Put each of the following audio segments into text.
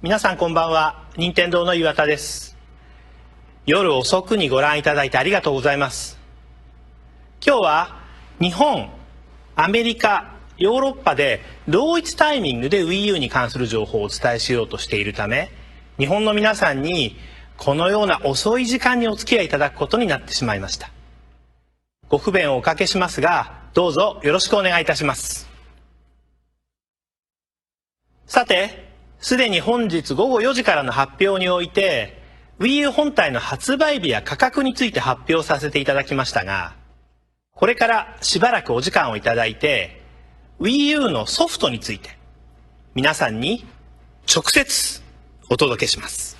皆さんこんばんは。任天堂の岩田です。夜遅くにご覧いただいてありがとうございます。今日は日本、アメリカ、ヨーロッパで同一タイミングで Wii U に関する情報をお伝えしようとしているため、日本の皆さんにこのような遅い時間にお付き合いいただくことになってしまいました。ご不便をおかけしますが、どうぞよろしくお願いいたします。さて、すでに本日午後4時からの発表において Wii U 本体の発売日や価格について発表させていただきましたが、これからしばらくお時間をいただいて Wii U のソフトについて皆さんに直接お届けします。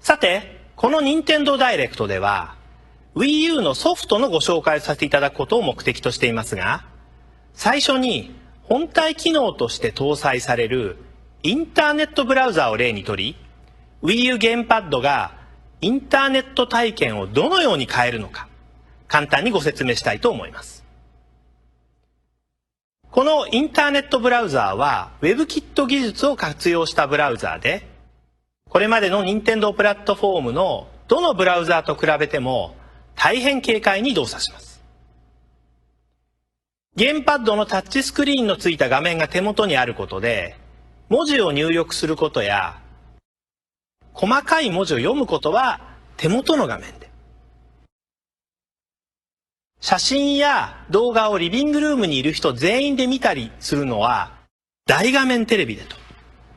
さて、この任天堂ダイレクトでは Wii U のソフトのご紹介をさせていただくことを目的としていますが、最初に本体機能として搭載されるインターネットブラウザーを例にとり、Wii U ゲームパッドがインターネット体験をどのように変えるのか、簡単にご説明したいと思います。このインターネットブラウザーは WebKit 技術を活用したブラウザーで、これまでの任天堂プラットフォームのどのブラウザーと比べても大変軽快に動作します。ゲームパッドのタッチスクリーンのついた画面が手元にあることで、文字を入力することや、細かい文字を読むことは手元の画面で。写真や動画をリビングルームにいる人全員で見たりするのは大画面テレビでと。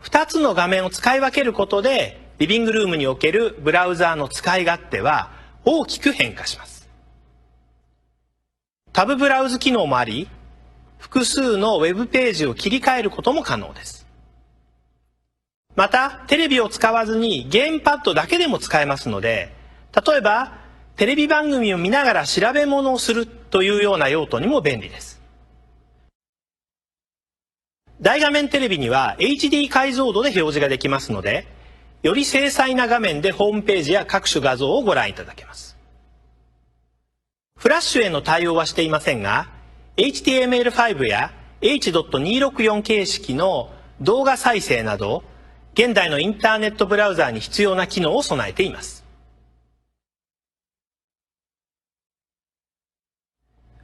2つの画面を使い分けることで、リビングルームにおけるブラウザーの使い勝手は大きく変化します。タブブラウズ機能もあり、複数のウェブページを切り替えることも可能です。また、テレビを使わずにゲームパッドだけでも使えますので、例えば、テレビ番組を見ながら調べ物をするというような用途にも便利です。大画面テレビには HD 解像度で表示ができますので、より精細な画面でホームページや各種画像をご覧いただけます。フラッシュへの対応はしていませんが、HTML5 や H.264 形式の動画再生など、現代のインターネットブラウザーに必要な機能を備えています。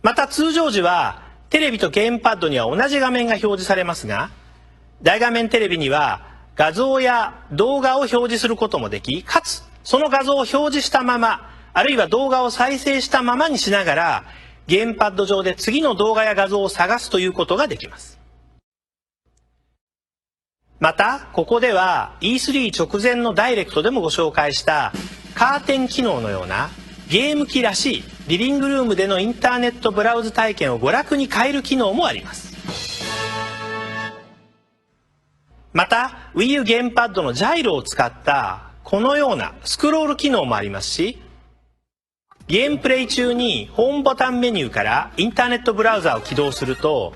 また通常時は、テレビとゲームパッドには同じ画面が表示されますが、大画面テレビには画像や動画を表示することもでき、かつその画像を表示したまま、あるいは動画を再生したままにしながら、ゲームパッド上で次の動画や画像を探すということができます。また、ここでは E3 直前のダイレクトでもご紹介したカーテン機能のようなゲーム機らしいリビングルームでのインターネットブラウズ体験を娯楽に変える機能もあります。また、Wii U ゲームパッドのジャイロを使ったこのようなスクロール機能もありますし、ゲームプレイ中にホームボタンメニューからインターネットブラウザーを起動すると、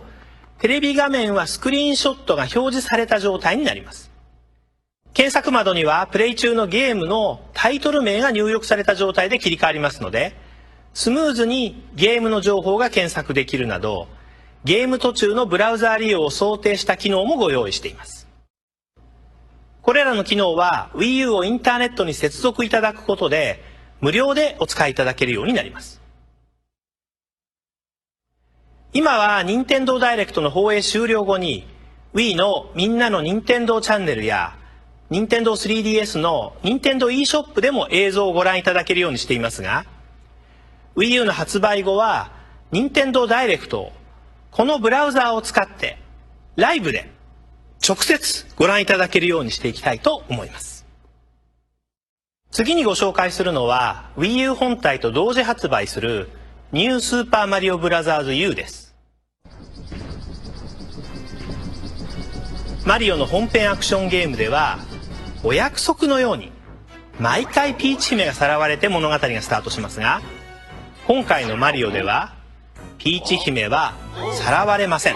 テレビ画面はスクリーンショットが表示された状態になります。検索窓にはプレイ中のゲームのタイトル名が入力された状態で切り替わりますので、スムーズにゲームの情報が検索できるなど、ゲーム途中のブラウザー利用を想定した機能もご用意しています。これらの機能は Wii U をインターネットに接続いただくことで、無料でお使いいただけるようになります。今は任天堂ダイレクトの放映終了後に Wii のみんなの任天堂チャンネルや任天堂 3DS の任天堂 e ショップでも映像をご覧いただけるようにしていますが、 Wii U の発売後は任天堂ダイレクトをこのブラウザーを使ってライブで直接ご覧いただけるようにしていきたいと思います。次にご紹介するのは Wii U 本体と同時発売するニュースーパーマリオブラザーズ U です。マリオの本編アクションゲームではお約束のように毎回ピーチ姫がさらわれて物語がスタートしますが、今回のマリオではピーチ姫はさらわれません。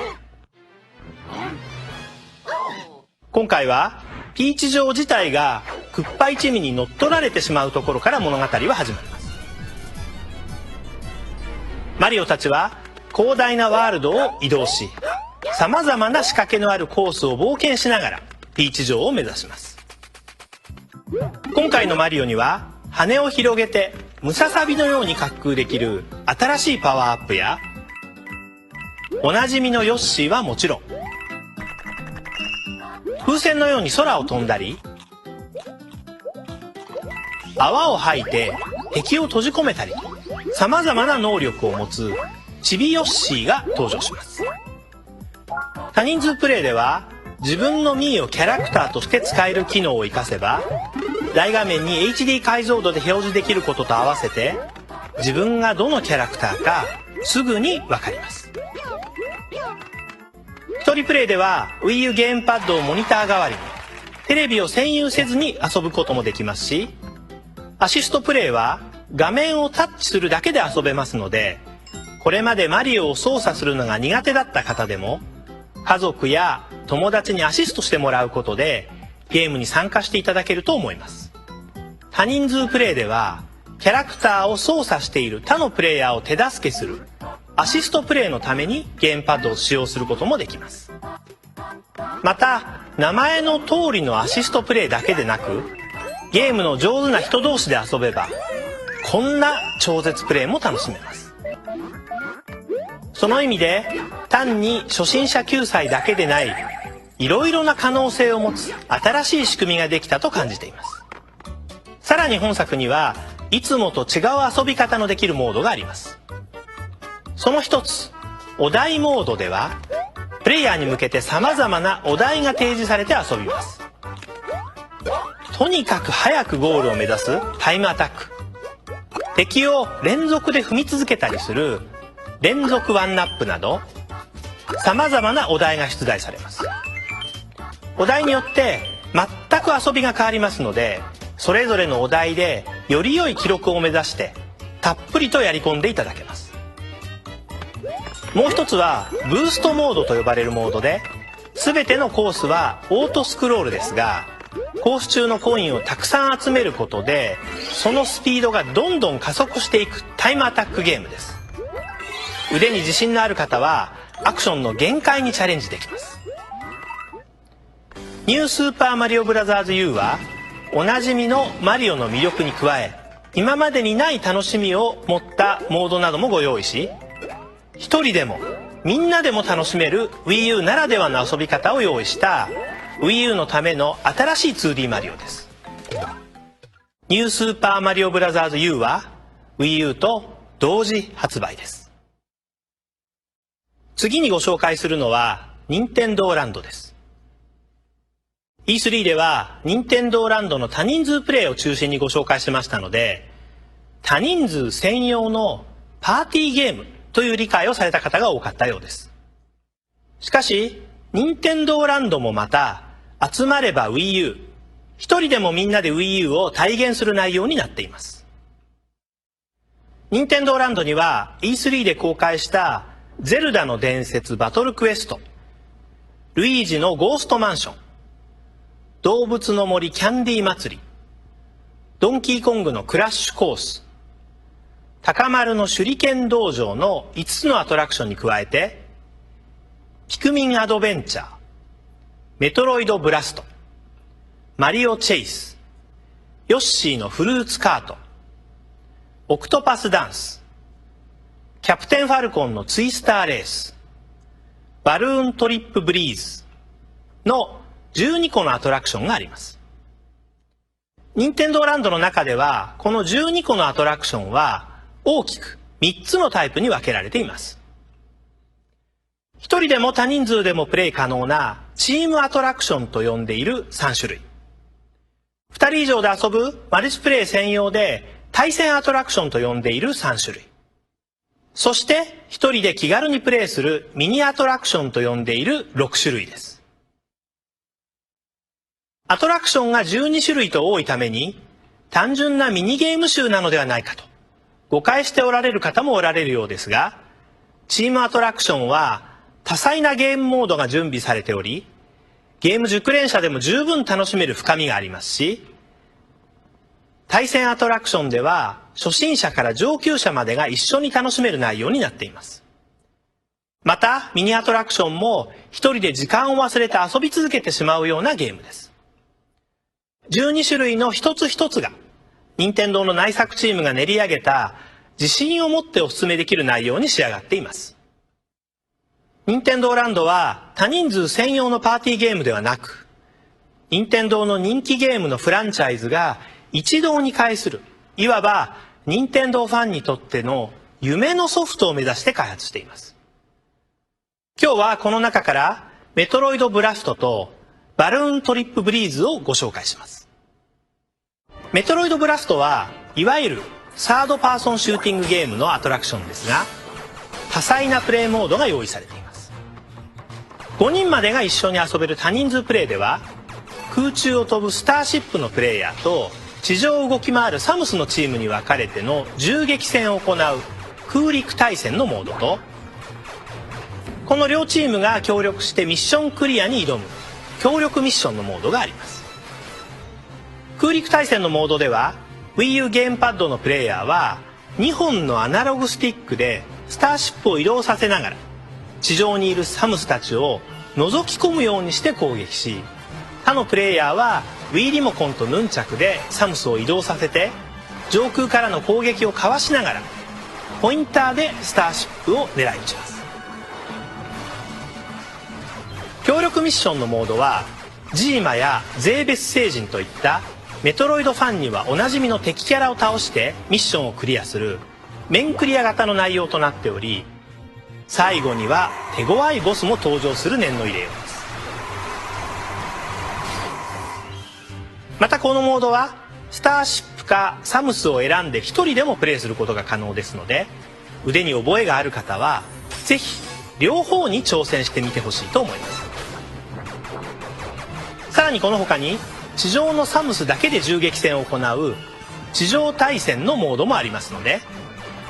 今回はピーチ城自体がクッパ一味に乗っ取られてしまうところから物語は始まります。マリオたちは広大なワールドを移動し、さまざまな仕掛けのあるコースを冒険しながらピーチ城を目指します。今回のマリオには羽を広げてムササビのように滑空できる新しいパワーアップや、おなじみのヨッシーはもちろん、風船のように空を飛んだり、泡を吐いて敵を閉じ込めたりと、さまざまな能力を持つちびヨッシーが登場します。多人数プレイでは自分のミーをキャラクターとして使える機能を活かせば、大画面に HD 解像度で表示できることと合わせて、自分がどのキャラクターかすぐにわかります。一人プレイでは Wii U ゲームパッドをモニター代わりにテレビを占有せずに遊ぶこともできますし、アシストプレイは画面をタッチするだけで遊べますので、これまでマリオを操作するのが苦手だった方でも、家族や友達にアシストしてもらうことでゲームに参加していただけると思います。多人数プレイではキャラクターを操作している他のプレイヤーを手助けするアシストプレイのためにゲームパッドを使用することもできます。また名前の通りのアシストプレイだけでなく、ゲームの上手な人同士で遊べばこんな超絶プレイも楽しめます。その意味で単に初心者救済だけでない、いろいろな可能性を持つ新しい仕組みができたと感じています。さらに本作にはいつもと違う遊び方のできるモードがあります。その一つ、お題モードではプレイヤーに向けてさまざまなお題が提示されて遊びます。とにかく早くゴールを目指すタイムアタック、敵を連続で踏み続けたりする連続ワンナップなど、さまざまなお題が出題されます。お題によって全く遊びが変わりますので、それぞれのお題でより良い記録を目指してたっぷりとやり込んでいただけます。もう一つはブーストモードと呼ばれるモードで、全てのコースはオートスクロールですが、コース中のコインをたくさん集めることでそのスピードがどんどん加速していくタイムアタックゲームです。腕に自信のある方はアクションの限界にチャレンジできます。ニュースーパーマリオブラザーズ U はおなじみのマリオの魅力に加え、今までにない楽しみを持ったモードなどもご用意し、一人でもみんなでも楽しめる Wii U ならではの遊び方を用意した Wii U のための新しい 2D マリオです。ニュースーパーマリオブラザーズ U は Wii U と同時発売です。次にご紹介するのは任天堂ランドです。E3 では任天堂ランドの多人数プレイを中心にご紹介しましたので、多人数専用のパーティーゲームという理解をされた方が多かったようです。しかし任天堂ランドもまた集まれば Wii U、 一人でもみんなで Wii U を体現する内容になっています。任天堂ランドには E3 で公開したゼルダの伝説バトルクエスト、ルイージのゴーストマンション、動物の森キャンディー祭り、ドンキーコングのクラッシュコース、高丸の手裏剣道場の5つのアトラクションに加えて、ピクミンアドベンチャー、メトロイドブラスト、マリオチェイス、ヨッシーのフルーツカート、オクトパスダンス、キャプテンファルコンのツイスターレース、バルーントリップブリーズの12個のアトラクションがあります。任天堂ランドの中ではこの12個のアトラクションは大きく3つのタイプに分けられています。一人でも多人数でもプレイ可能なチームアトラクションと呼んでいる3種類、2人以上で遊ぶマルチプレイ専用で対戦アトラクションと呼んでいる3種類、そして一人で気軽にプレイするミニアトラクションと呼んでいる6種類です。アトラクションが12種類と多いために単純なミニゲーム集なのではないかと誤解しておられる方もおられるようですが、チームアトラクションは多彩なゲームモードが準備されており、ゲーム熟練者でも十分楽しめる深みがありますし、対戦アトラクションでは初心者から上級者までが一緒に楽しめる内容になっています。またミニアトラクションも一人で時間を忘れて遊び続けてしまうようなゲームです。12種類の一つ一つが任天堂の内作チームが練り上げた自信を持ってお勧めできる内容に仕上がっています。任天堂ランドは多人数専用のパーティーゲームではなく、任天堂の人気ゲームのフランチャイズが一堂に会する、いわば任天堂ファンにとっての夢のソフトを目指して開発しています。今日はこの中からメトロイドブラストとバルーントリップブリーズをご紹介します。メトロイドブラストはいわゆるサードパーソンシューティングゲームのアトラクションですが、多彩なプレイモードが用意されています。5人までが一緒に遊べる多人数プレイでは、空中を飛ぶスターシップのプレイヤーと地上を動き回るサムスのチームに分かれての銃撃戦を行う空陸対戦のモードと、この両チームが協力してミッションクリアに挑む協力ミッションのモードがあります。空陸対戦のモードでは Wii U ゲームパッドのプレイヤーは2本のアナログスティックでスターシップを移動させながら地上にいるサムスたちを覗き込むようにして攻撃し、他のプレイヤーは Wii リモコンとヌンチャクでサムスを移動させて上空からの攻撃をかわしながらポインターでスターシップを狙い撃ちます。協力ミッションのモードはジーマやゼーベス星人といったメトロイドファンにはおなじみの敵キャラを倒してミッションをクリアする面クリア型の内容となっており、最後には手強いボスも登場する念の入れようです。またこのモードはスターシップかサムスを選んで一人でもプレイすることが可能ですので、腕に覚えがある方はぜひ両方に挑戦してみてほしいと思います。さらにこの他に地上のサムスだけで銃撃戦を行う地上対戦のモードもありますので、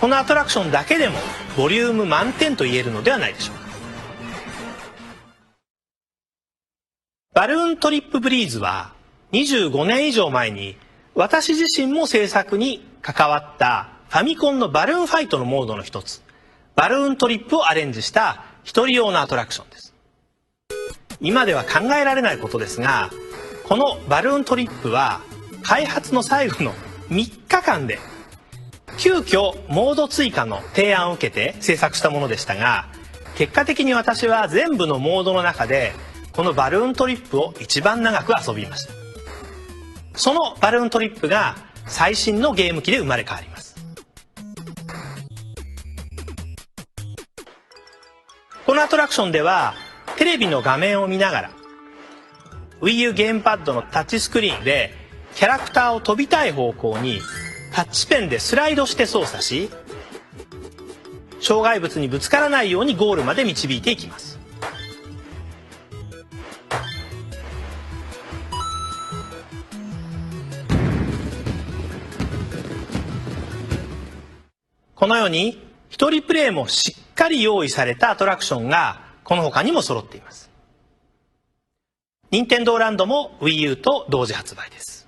このアトラクションだけでもボリューム満点と言えるのではないでしょうか。バルーントリップブリーズは25年以上前に私自身も制作に関わったファミコンのバルーンファイトのモードの一つ、バルーントリップをアレンジした一人用のアトラクションです。今では考えられないことですが、このバルーントリップは開発の最後の3日間で急遽モード追加の提案を受けて制作したものでしたが、結果的に私は全部のモードの中でこのバルーントリップを一番長く遊びました。そのバルーントリップが最新のゲーム機で生まれ変わります。このアトラクションではテレビの画面を見ながら Wii U ゲームパッドのタッチスクリーンでキャラクターを飛びたい方向にタッチペンでスライドして操作し、障害物にぶつからないようにゴールまで導いていきます。このように一人プレイもしっかり用意されたアトラクションがこの他にも揃っています。任天堂ランドも Wii U と同時発売です。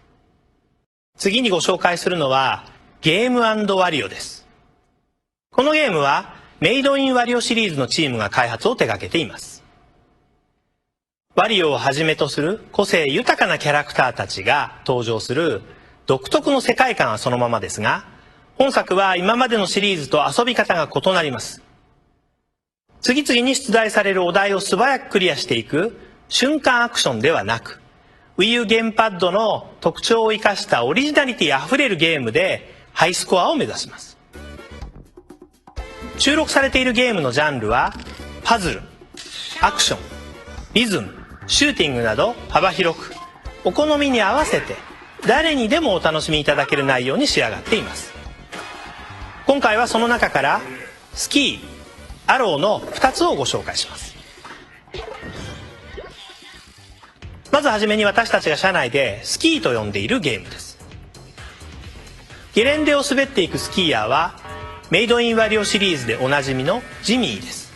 次にご紹介するのはゲーム&ワリオです。このゲームはメイドインワリオシリーズのチームが開発を手掛けています。ワリオをはじめとする個性豊かなキャラクターたちが登場する独特の世界観はそのままですが、本作は今までのシリーズと遊び方が異なります。次々に出題されるお題を素早くクリアしていく瞬間アクションではなく、Wii U ゲームパッドの特徴を生かしたオリジナリティあふれるゲームでハイスコアを目指します。収録されているゲームのジャンルはパズル、アクション、リズム、シューティングなど幅広く、お好みに合わせて誰にでもお楽しみいただける内容に仕上がっています。今回はその中からスキー、アローの2つをご紹介します。まずはじめに私たちが社内でスキーと呼んでいるゲームです。ゲレンデを滑っていくスキーヤーはメイドインワリオシリーズでおなじみのジミーです。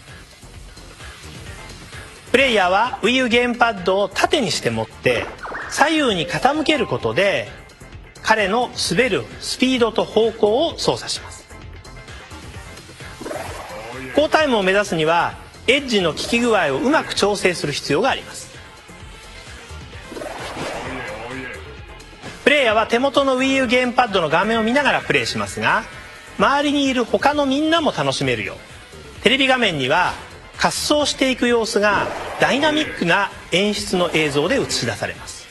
プレイヤーは Wii U ゲームパッドを縦にして持って左右に傾けることで彼の滑るスピードと方向を操作します。高タイムを目指すにはエッジの効き具合をうまく調整する必要があります。プレイヤーは手元の Wii U ゲームパッドの画面を見ながらプレイしますが、周りにいる他のみんなも楽しめるようテレビ画面には滑走していく様子がダイナミックな演出の映像で映し出されます。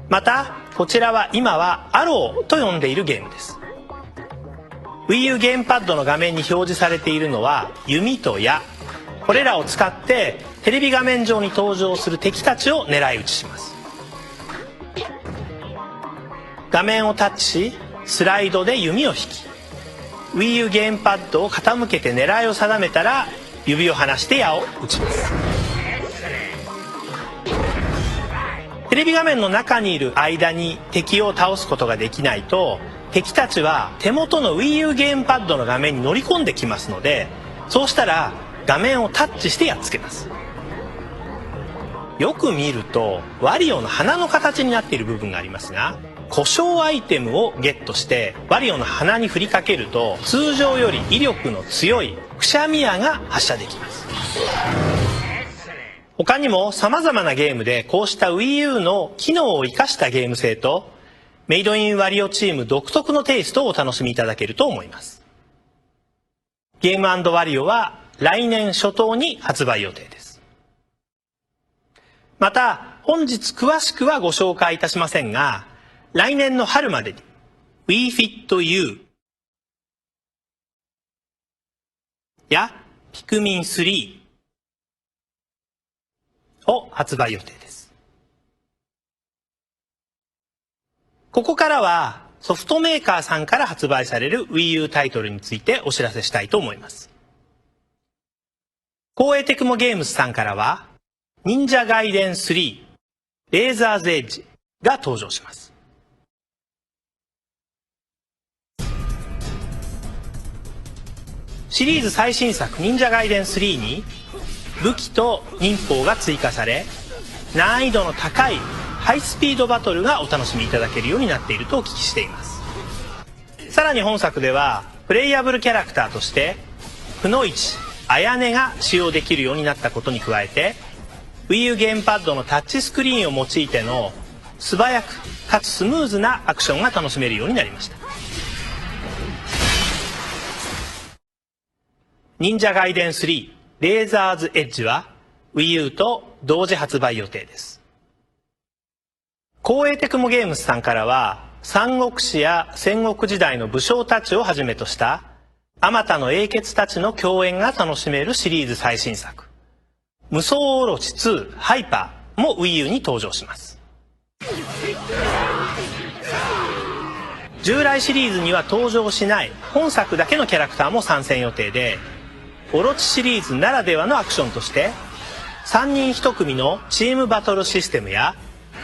またこちらは今はアローと呼んでいるゲームです。 Wii U ゲームパッドの画面に表示されているのは弓と矢、これらを使ってテレビ画面上に登場する敵たちを狙い撃ちします。画面をタッチしスライドで弓を引き Wii U ゲームパッドを傾けて狙いを定めたら指を離して矢を撃ちます。テレビ画面の中にいる間に敵を倒すことができないと敵たちは手元の Wii U ゲームパッドの画面に乗り込んできますので、そうしたら画面をタッチしてやっつけます。よく見るとワリオの鼻の形になっている部分がありますが、故障アイテムをゲットしてワリオの鼻に振りかけると通常より威力の強いくしゃみ矢が発射できます。他にも様々なゲームでこうした Wii U の機能を生かしたゲーム性とメイドインワリオチーム独特のテイストをお楽しみいただけると思います。ゲーム&ワリオは来年初頭に発売予定です。また本日詳しくはご紹介いたしませんが、来年の春までに Wii Fit U やピクミン3を発売予定です。ここからはソフトメーカーさんから発売される Wii U タイトルについてお知らせしたいと思います。コーエーテクモゲームスさんからは忍者ガイデン3レーザーズエッジが登場します。シリーズ最新作忍者ガイデン3に武器と忍法が追加され、難易度の高いハイスピードバトルがお楽しみいただけるようになっているとお聞きしています。さらに本作ではプレイヤブルキャラクターとしてくのいち、あやねが使用できるようになったことに加えて Wii U ゲームパッドのタッチスクリーンを用いての素早くかつスムーズなアクションが楽しめるようになりました。忍者ガイデン3レーザーズエッジは Wii U と同時発売予定です。コーエーテクモゲームスさんからは三国志や戦国時代の武将たちをはじめとしたあまたの英傑たちの共演が楽しめるシリーズ最新作無双オロチ2ハイパーも Wii U に登場します。従来シリーズには登場しない本作だけのキャラクターも参戦予定で、オロチシリーズならではのアクションとして3人1組のチームバトルシステムや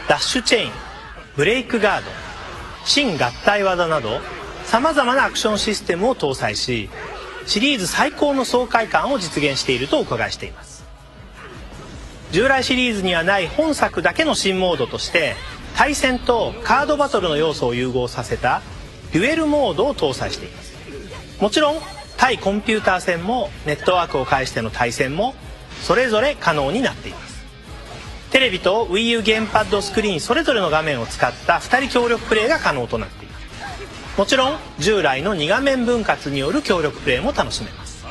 ダッシュチェイン、ブレイクガード、新合体技など様々なアクションシステムを搭載し、シリーズ最高の爽快感を実現しているとお伺いしています。従来シリーズにはない本作だけの新モードとして対戦とカードバトルの要素を融合させたデュエルモードを搭載しています。もちろん対コンピューター戦もネットワークを介しての対戦もそれぞれ可能になっています。テレビと Wii U ゲームパッドスクリーンそれぞれの画面を使った2人協力プレイが可能となっています。もちろん従来の2画面分割による協力プレイも楽しめます。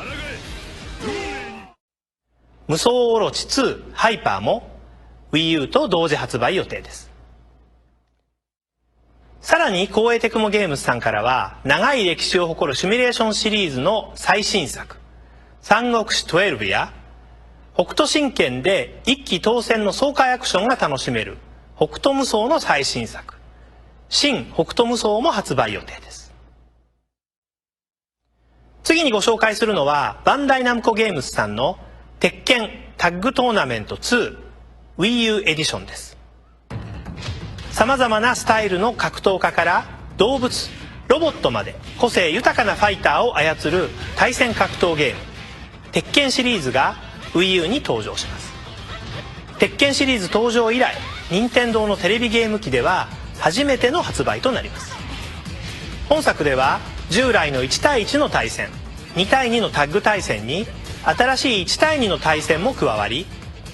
無双オロチ2ハイパーも Wii U と同時発売予定です。さらにコーエーテクモゲームスさんからは長い歴史を誇るシミュレーションシリーズの最新作三国志12や北斗神拳で一騎当選の爽快アクションが楽しめる北斗無双の最新作新北斗無双も発売予定です。次にご紹介するのはバンダイナムコゲームスさんの鉄拳タッグトーナメント2 Wii U エディションです。様々なスタイルの格闘家から動物、ロボットまで個性豊かなファイターを操る対戦格闘ゲーム鉄拳シリーズが Wii U に登場します。鉄拳シリーズ登場以来、任天堂のテレビゲーム機では初めての発売となります。本作では従来の1対1の対戦、2対2のタッグ対戦に新しい1対2の対戦も加わり、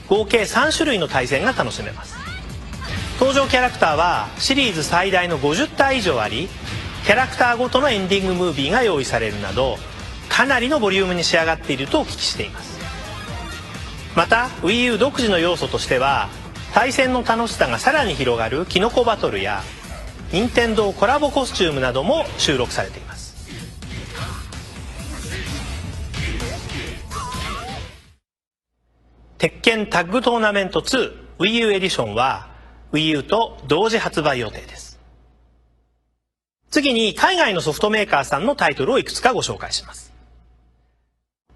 合計3種類の対戦が楽しめます。登場キャラクターはシリーズ最大の50体以上あり、キャラクターごとのエンディングムービーが用意されるなど、かなりのボリュームに仕上がっているとお聞きしています。また Wii U 独自の要素としては、対戦の楽しさがさらに広がるキノコバトルや任天堂コラボコスチュームなども収録されています。鉄拳タッグトーナメント2 Wii U エディションは Wii U と同時発売予定です。次に海外のソフトメーカーさんのタイトルをいくつかご紹介します。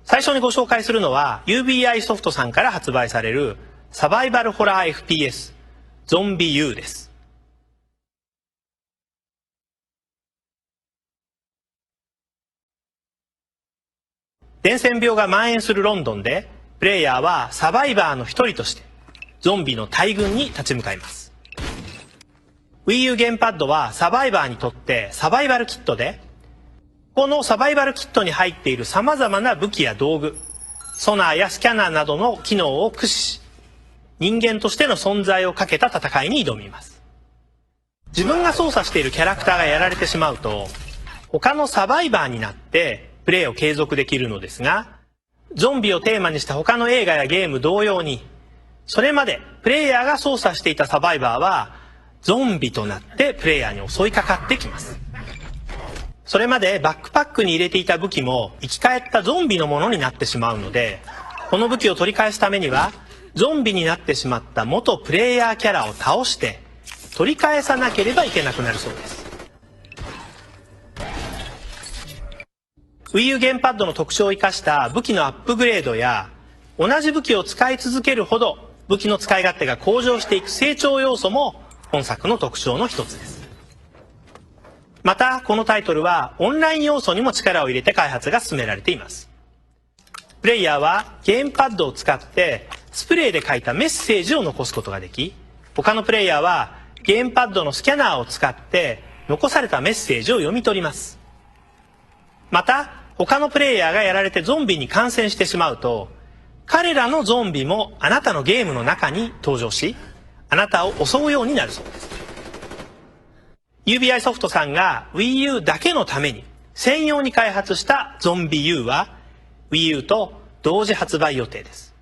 最初にご紹介するのは UBISOFT さんから発売されるサバイバルホラー FPS ZOMBI U です。伝染病が蔓延するロンドンでプレイヤーはサバイバーの一人としてゾンビの大群に立ち向かいます。 Wii U ゲームパッドはサバイバーにとってサバイバルキットで、このサバイバルキットに入っている様々な武器や道具、ソナーやスキャナーなどの機能を駆使し、人間としての存在をかけた戦いに挑みます。自分が操作しているキャラクターがやられてしまうと、他のサバイバーになってプレイを継続できるのですが、ゾンビをテーマにした他の映画やゲーム同様に、それまでプレイヤーが操作していたサバイバーはゾンビとなってプレイヤーに襲いかかってきます。それまでバックパックに入れていた武器も生き返ったゾンビのものになってしまうので、この武器を取り返すためにはゾンビになってしまった元プレイヤーキャラを倒して取り返さなければいけなくなるそうです。Wii U ゲームパッドの特徴を生かした武器のアップグレードや、同じ武器を使い続けるほど武器の使い勝手が向上していく成長要素も本作の特徴の一つです。またこのタイトルはオンライン要素にも力を入れて開発が進められています。プレイヤーはゲームパッドを使ってスプレーで書いたメッセージを残すことができ、他のプレイヤーはゲームパッドのスキャナーを使って残されたメッセージを読み取ります。また他のプレイヤーがやられてゾンビに感染してしまうと、彼らのゾンビもあなたのゲームの中に登場し、あなたを襲うようになるそうです。UBISOFT さんが Wii U だけのために専用に開発したZOMBI U は Wii U と同時発売予定です。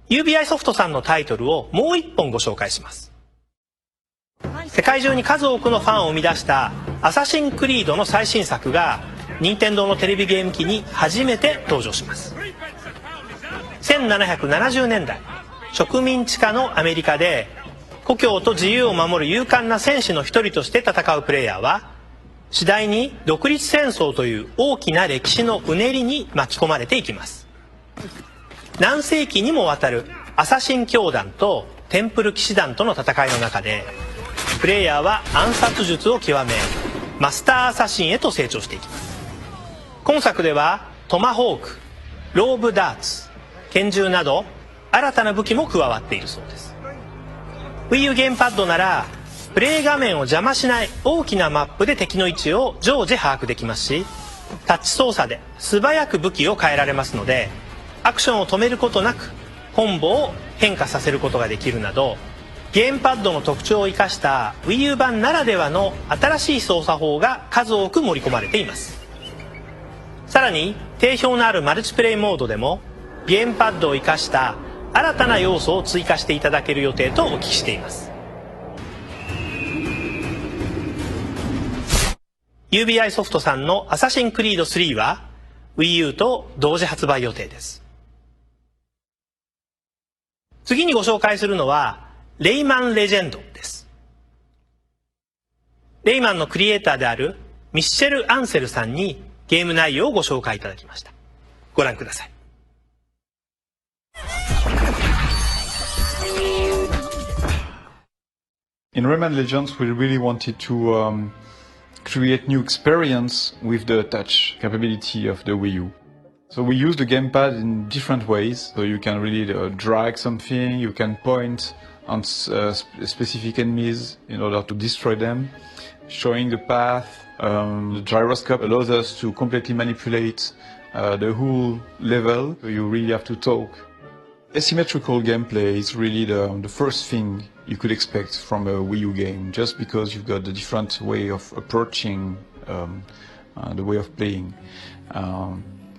UBISOFT さんのタイトルをもう一本ご紹介します。世界中に数多くのファンを生み出したアサシンクリードの最新作が任天堂のテレビゲーム機に初めて登場します。1770年代植民地下のアメリカで故郷と自由を守る勇敢な戦士の一人として戦うプレイヤーは、次第に独立戦争という大きな歴史のうねりに巻き込まれていきます。何世紀にもわたるアサシン教団とテンプル騎士団との戦いの中で、プレイヤーは暗殺術を極めマスターアサシンへと成長していきます。今作ではトマホーク、ローブダーツ、拳銃など新たな武器も加わっているそうです。 Wii U ゲームパッドならプレイ画面を邪魔しない大きなマップで敵の位置を常時把握できますし、タッチ操作で素早く武器を変えられますので、アクションを止めることなくコンボを変化させることができるなど、ゲームパッドの特徴を生かした Wii U 版ならではの新しい操作法が数多く盛り込まれています。さらに定評のあるマルチプレイモードでもゲームパッドを生かした新たな要素を追加していただける予定とお聞きしています。 UBISOFT さんのアサシンクリード3は Wii U と同時発売予定です。次にご紹介するのはレイマンレジェンドです。レイマンのクリエイターであるミッシェル・アンセルさんにゲーム内容をご紹介いただきました。ご覧ください。In Rayman Legends, we really wanted to create new experience with the touch capability of the Wii U. So we use the gamepad in different ways. So you can really drag something, you can point on specific enemies in order to destroy them, showing the path. The gyroscope allows us to completely manipulate the whole level, so you really have to talk. Asymmetrical gameplay is really the first thing you could expect from a Wii U game, just because you've got the different way of approaching the way of playing.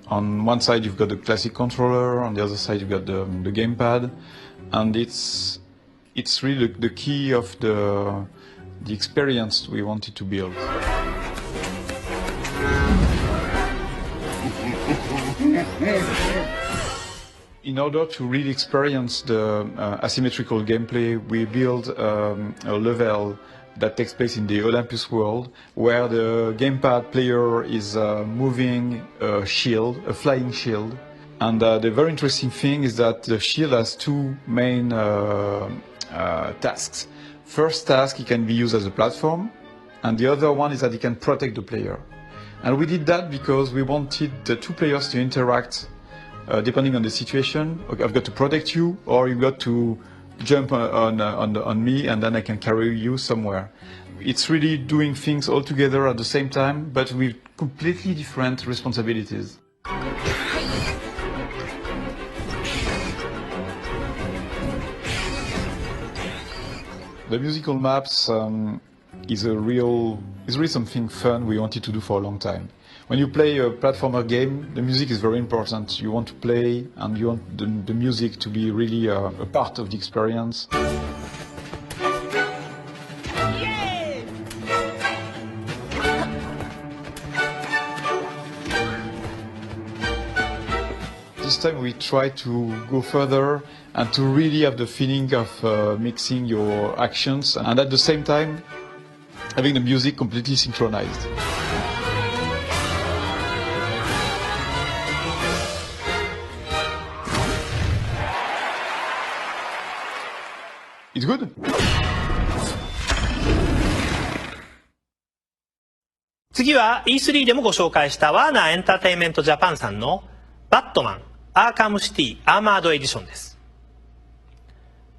On one side you've got the classic controller, on the other side you've got the gamepad, and it's really the key of the experience we wanted to build. In order to really experience the asymmetrical gameplay, we build a level that takes place in the Olympus world, where the gamepad player is moving a shield, a flying shield. And the very interesting thing is that the shield has two main tasks. First task, it can be used as a platform, and the other one is that it can protect the player. And we did that because we wanted the two players to interact depending on the situation. Okay, I've got to protect you, or you've got to jump on me, and then I can carry you somewhere. It's really doing things all together at the same time, but with completely different responsibilities. The musical maps is really something fun we wanted to do for a long time. When you play a platformer game, the music is very important. You want to play, and you want the music to be really a part of the experience. This time we try to go further and to really have the feeling of mixing your actions, and at the same time having the music completely synchronized. It's good. 次は E3 でもご紹介したワーナーエンターテインメントジャパンさんのバットマン、アーカムシティ、アーマードエディションです。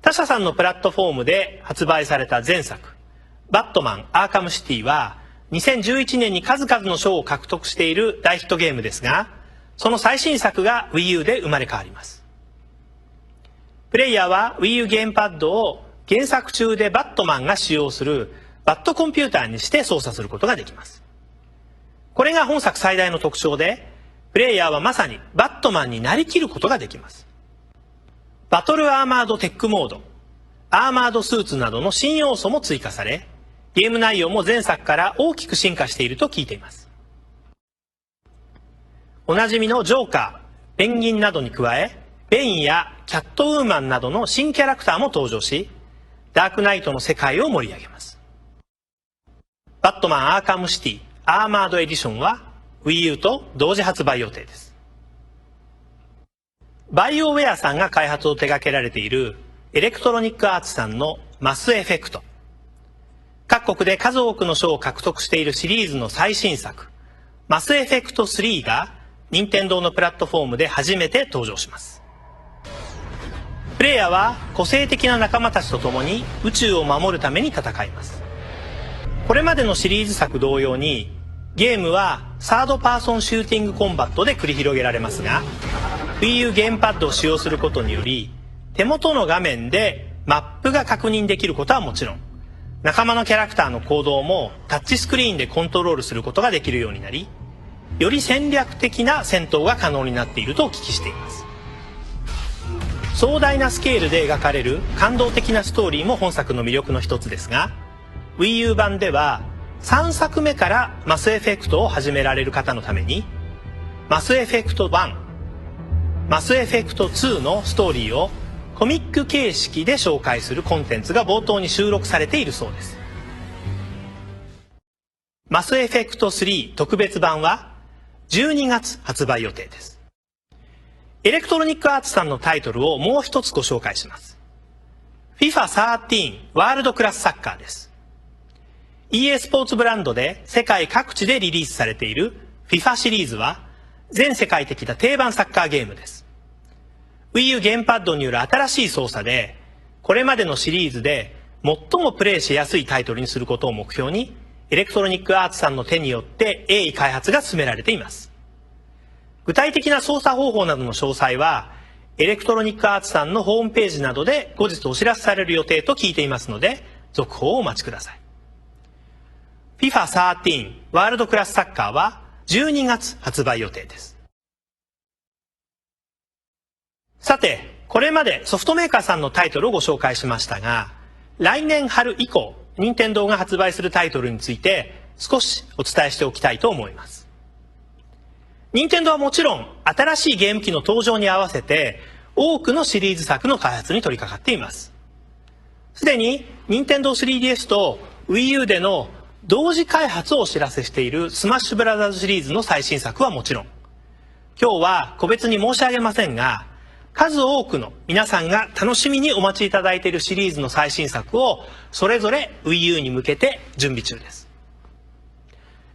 他社さんのプラットフォームで発売された前作、バットマン、アーカムシティは2011年に数々の賞を獲得している大ヒットゲームですが、その最新作が Wii U で生まれ変わります。プレイヤーは Wii U ゲームパッドを原作中でバットマンが使用するバットコンピューターにして操作することができます。これが本作最大の特徴で、プレイヤーはまさにバットマンになりきることができます。バトルアーマードテックモード、アーマードスーツなどの新要素も追加され、ゲーム内容も前作から大きく進化していると聞いています。おなじみのジョーカー、ペンギンなどに加え、ベインやキャットウーマンなどの新キャラクターも登場し、ダークナイトの世界を盛り上げます。バットマンアーカムシティアーマードエディションは Wii U と同時発売予定です。バイオウェアさんが開発を手掛けられているエレクトロニックアーツさんのマスエフェクト。各国で数多くの賞を獲得しているシリーズの最新作、マスエフェクト3が任天堂のプラットフォームで初めて登場します。プレイヤーは個性的な仲間たちと共に宇宙を守るために戦います。これまでのシリーズ作同様に、ゲームはサードパーソンシューティングコンバットで繰り広げられますが、Wii U ゲームパッドを使用することにより、手元の画面でマップが確認できることはもちろん、仲間のキャラクターの行動もタッチスクリーンでコントロールすることができるようになり、より戦略的な戦闘が可能になっているとお聞きしています。壮大なスケールで描かれる感動的なストーリーも本作の魅力の一つですが、 Wii U 版では3作目からマスエフェクトを始められる方のために、マスエフェクト1、マスエフェクト2のストーリーをコミック形式で紹介するコンテンツが冒頭に収録されているそうです。マスエフェクト3特別版は12月発売予定です。エレクトロニックアーツさんのタイトルをもう一つご紹介します。FIFA13 ワールドクラスサッカーです。EA スポーツブランドで世界各地でリリースされている FIFA シリーズは、全世界的な定番サッカーゲームです。Wii U ゲームパッドによる新しい操作で、これまでのシリーズで最もプレイしやすいタイトルにすることを目標に、エレクトロニックアーツさんの手によって鋭意開発が進められています。具体的な操作方法などの詳細は、エレクトロニックアーツさんのホームページなどで後日お知らせされる予定と聞いていますので、続報をお待ちください。FIFA13 ワールドクラスサッカーは12月発売予定です。さて、これまでソフトメーカーさんのタイトルをご紹介しましたが、来年春以降、任天堂が発売するタイトルについて少しお伝えしておきたいと思います。任天堂はもちろん新しいゲーム機の登場に合わせて多くのシリーズ作の開発に取り掛かっています。すでに任天堂 3DS と Wii U での同時開発をお知らせしているスマッシュブラザーズシリーズの最新作はもちろん、今日は個別に申し上げませんが、数多くの皆さんが楽しみにお待ちいただいているシリーズの最新作をそれぞれ Wii U に向けて準備中です。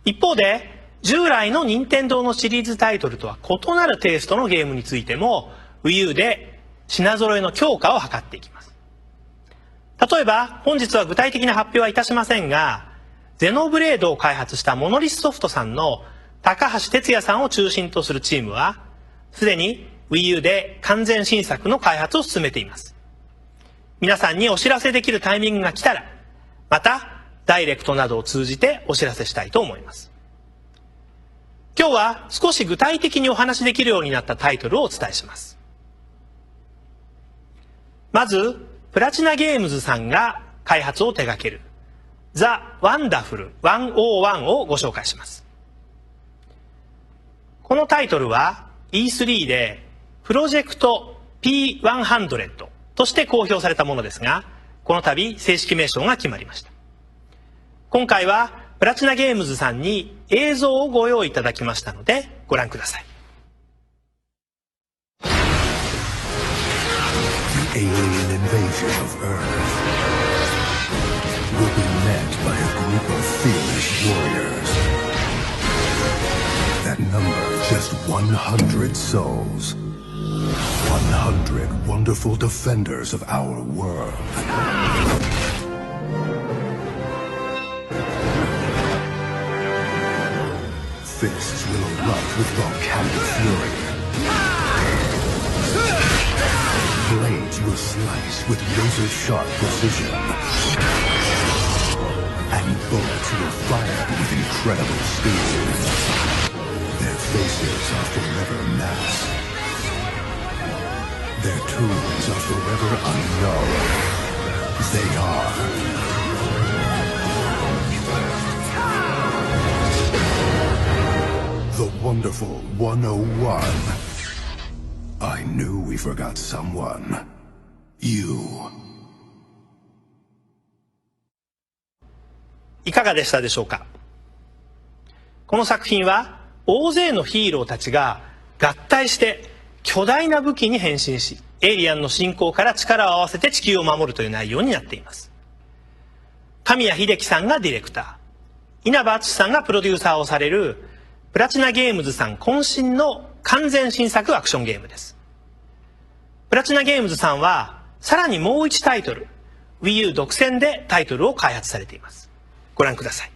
一方で、従来の任天堂のシリーズタイトルとは異なるテイストのゲームについても Wii U で品揃えの強化を図っていきます。例えば、本日は具体的な発表はいたしませんが、ゼノブレードを開発したモノリスソフトさんの高橋哲也さんを中心とするチームは、すでに Wii U で完全新作の開発を進めています。皆さんにお知らせできるタイミングが来たら、またダイレクトなどを通じてお知らせしたいと思います。今日は少し具体的にお話しできるようになったタイトルをお伝えします。まず、プラチナゲームズさんが開発を手掛けるザ・ワンダフル101をご紹介します。このタイトルは E3 でプロジェクト P100 として公表されたものですが、この度正式名称が決まりました。今回はプラチナゲームズさんに映像をご用意いただきましたのでご覧ください。The alien invasion of Earth will be met by a group of fearless warriors that number just 100 souls. 100 wonderful defenders of our world. Fists will erupt with volcanic fury. Blades will slice with razor-sharp precision. And bullets will fire with incredible speed. Their faces are forever masked. Their tombs are forever unknown. They are the wonderful 101. I knew we forgot someone. You. いかがでしたでしょうか。この作品は大勢のヒーローたちが合体して巨大な武器に変身し、エイリアンの侵攻から力を合わせて地球を守るという内容になっています。神谷秀樹さんがディレクター、稲葉敦さんがプロデューサーをされるプラチナゲームズさん渾身の完全新作アクションゲームです。プラチナゲームズさんはさらにもう1タイトル Wii U 独占でタイトルを開発されています。ご覧ください。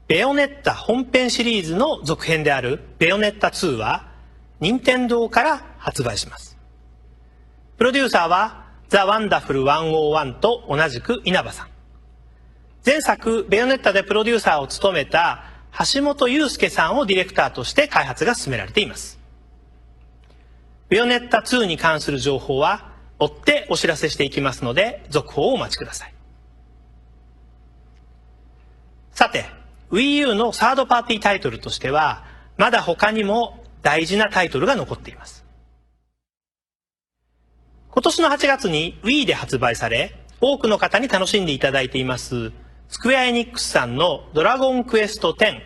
ベヨネッタ本編シリーズの続編であるベヨネッタ2は任天堂から発売します。プロデューサーはザ・ワンダフル101と同じく稲葉さん。前作ベヨネッタでプロデューサーを務めた橋本祐介さんをディレクターとして開発が進められています。ベヨネッタ2に関する情報は追ってお知らせしていきますので、続報をお待ちください。さて、Wii U のサードパーティータイトルとしては、まだ他にも大事なタイトルが残っています。今年の8月に Wii で発売され、多くの方に楽しんでいただいています、スクエアエニックスさんのドラゴンクエスト10、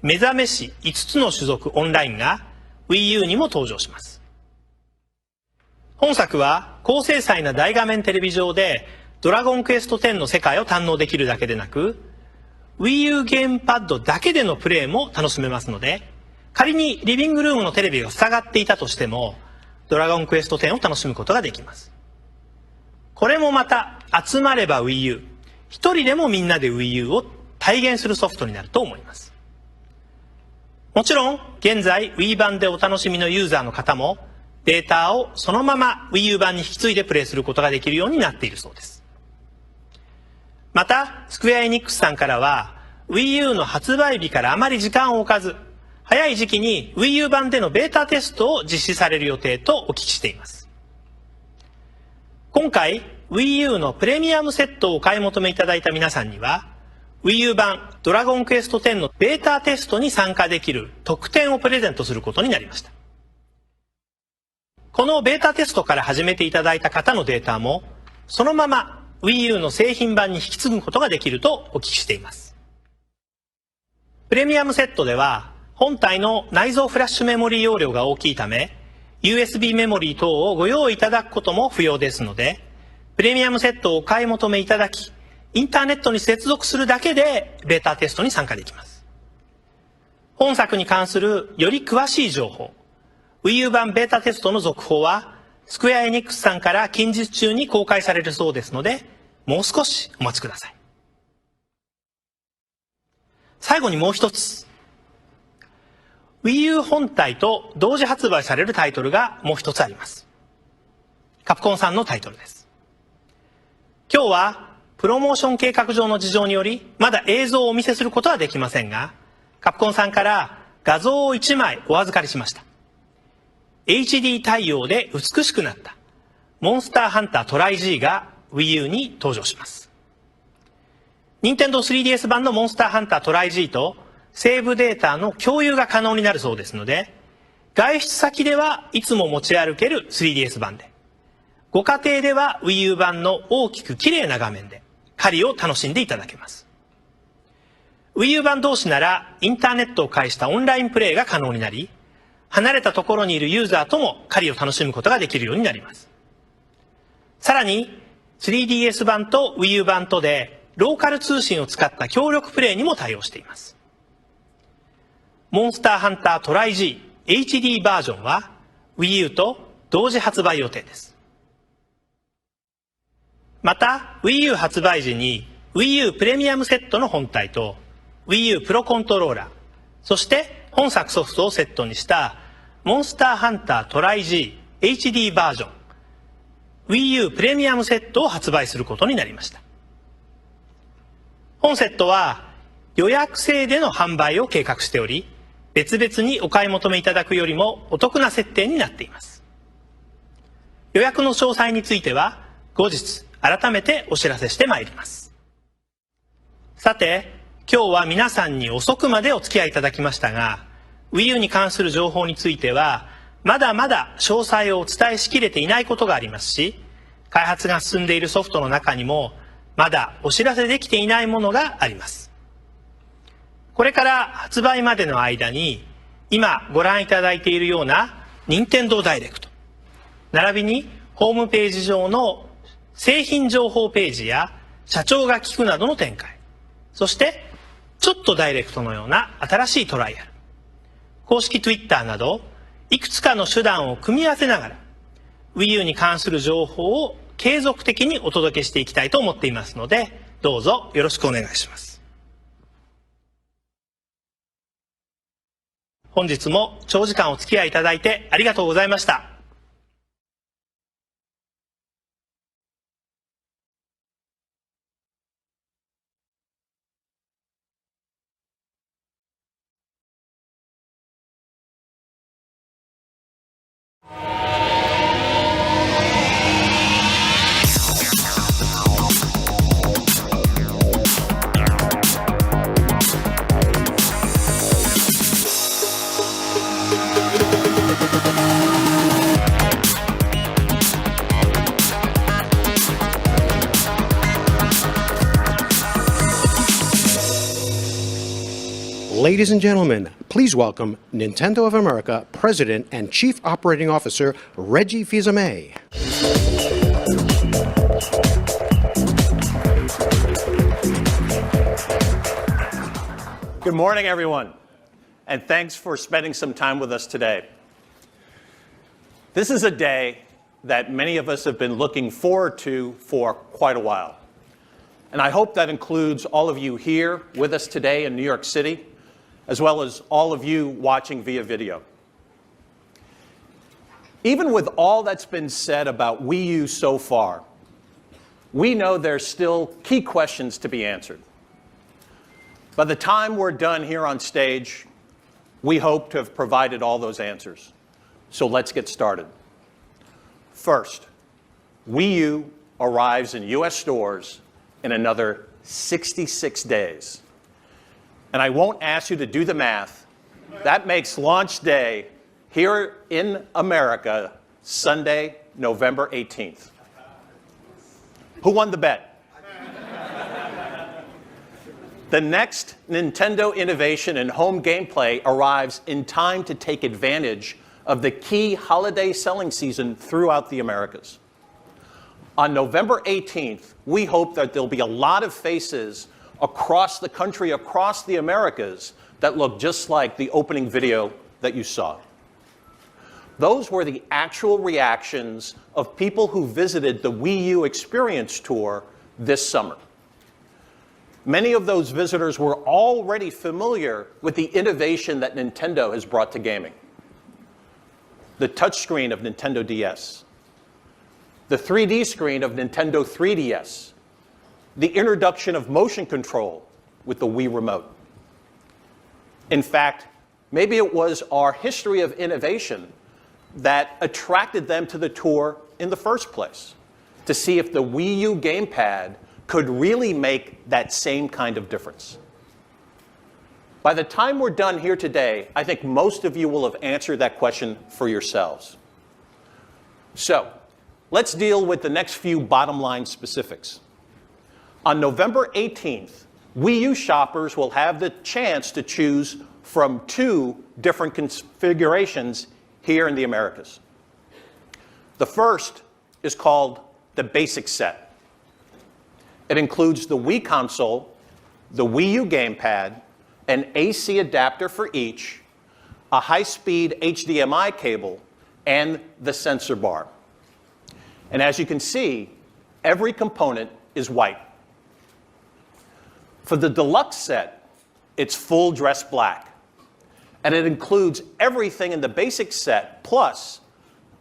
目覚めし5つの種族オンラインが Wii U にも登場します。本作は高精細な大画面テレビ上でドラゴンクエスト10の世界を堪能できるだけでなく、Wii U ゲームパッドだけでのプレイも楽しめますので、仮にリビングルームのテレビが塞がっていたとしても、ドラゴンクエスト10を楽しむことができます。これもまた、集まれば Wii U、一人でもみんなで Wii U を体現するソフトになると思います。もちろん、現在 Wii 版でお楽しみのユーザーの方も、データをそのまま Wii U 版に引き継いでプレイすることができるようになっているそうです。また、スクエアエニックスさんからは、Wii U の発売日からあまり時間を置かず、早い時期に Wii U 版でのベータテストを実施される予定とお聞きしています。今回、Wii U のプレミアムセットをお買い求めいただいた皆さんには、Wii U 版ドラゴンクエスト10のベータテストに参加できる特典をプレゼントすることになりました。このベータテストから始めていただいた方のデータも、そのまま Wii U の製品版に引き継ぐことができるとお聞きしています。プレミアムセットでは、本体の内蔵フラッシュメモリー容量が大きいため、USB メモリー等をご用意いただくことも不要ですので、プレミアムセットをお買い求めいただき、インターネットに接続するだけでベータテストに参加できます。本作に関するより詳しい情報、Wii U 版ベータテストの続報は、スクエアエニックスさんから近日中に公開されるそうですので、もう少しお待ちください。最後にもう一つ。Wii U 本体と同時発売されるタイトルがもう一つあります。カプコンさんのタイトルです。今日はプロモーション計画上の事情によりまだ映像をお見せすることはできませんが、カプコンさんから画像を1枚お預かりしました。HD 対応で美しくなったモンスターハンタートライ G が Wii U に登場します。Nintendo 3DS 版のモンスターハンタートライ G とセーブデータの共有が可能になるそうですので、外出先ではいつも持ち歩ける 3DS 版で、ご家庭では Wii U 版の大きく綺麗な画面で狩りを楽しんでいただけます。Wii U 版同士ならインターネットを介したオンラインプレイが可能になり、離れたところにいるユーザーとも狩りを楽しむことができるようになります。さらに 3DS 版と Wii U 版とでローカル通信を使った協力プレイにも対応しています。モンスターハンタートライ G HD バージョンは Wii U と同時発売予定です。また Wii U 発売時に Wii U プレミアムセットの本体と Wii U プロコントローラー、そして本作ソフトをセットにしたモンスターハンタートライ G HD バージョン Wii U プレミアムセットを発売することになりました。本セットは予約制での販売を計画しており、別々にお買い求めいただくよりもお得な設定になっています。予約の詳細については後日改めてお知らせしてまいります。さて、今日は皆さんに遅くまでお付き合いいただきましたが、Wii U に関する情報についてはまだまだ詳細をお伝えしきれていないことがありますし、開発が進んでいるソフトの中にもまだお知らせできていないものがあります。これから発売までの間に今ご覧いただいているような Nintendo Direct、並びにホームページ上の製品情報ページや社長が聞くなどの展開、そしてちょっとダイレクトのような新しいトライアル、公式 Twitter などいくつかの手段を組み合わせながら Wii U に関する情報を継続的にお届けしていきたいと思っていますので、どうぞよろしくお願いします。本日も長時間お付き合いいただいてありがとうございました。Ladies and gentlemen, please welcome Nintendo of America President and Chief Operating Officer Reggie Fils-Aimé. Good morning, everyone, and thanks for spending some time with us today. This is a day that many of us have been looking forward to for quite a while. And I hope that includes all of you here with us today in New York City, as well as all of you watching via video. Even with all that's been said about Wii U so far, we know there's still key questions to be answered. By the time we're done here on stage, we hope to have provided all those answers. So let's get started. First, Wii U arrives in US stores in another 66 days. And I won't ask you to do the math. That makes launch day here in America Sunday, November 18th. Who won the bet? The next Nintendo innovation in home gameplay arrives in time to take advantage of the key holiday selling season throughout the Americas. On November 18th, we hope that there'll be a lot of faces across the country, across the Americas, that look just like the opening video that you saw. Those were the actual reactions of people who visited the Wii U Experience Tour this summer. Many of those visitors were already familiar with the innovation that Nintendo has brought to gaming. The touchscreen of Nintendo DS, the 3D screen of Nintendo 3DS, the introduction of motion control with the Wii Remote. In fact, maybe it was our history of innovation that attracted them to the tour in the first place, to see if the Wii U gamepad could really make that same kind of difference. By the time we're done here today, I think most of you will have answered that question for yourselves. So, let's deal with the next few bottom line specifics. On November 18th, Wii U shoppers will have the chance to choose from 2 different configurations here in the Americas. The first is called the Basic Set. It includes the Wii console, the Wii U gamepad, an AC adapter for each, a high-speed HDMI cable, and the sensor bar. And as you can see, every component is white. For the deluxe set, it's full dress black. And it includes everything in the basic set, plus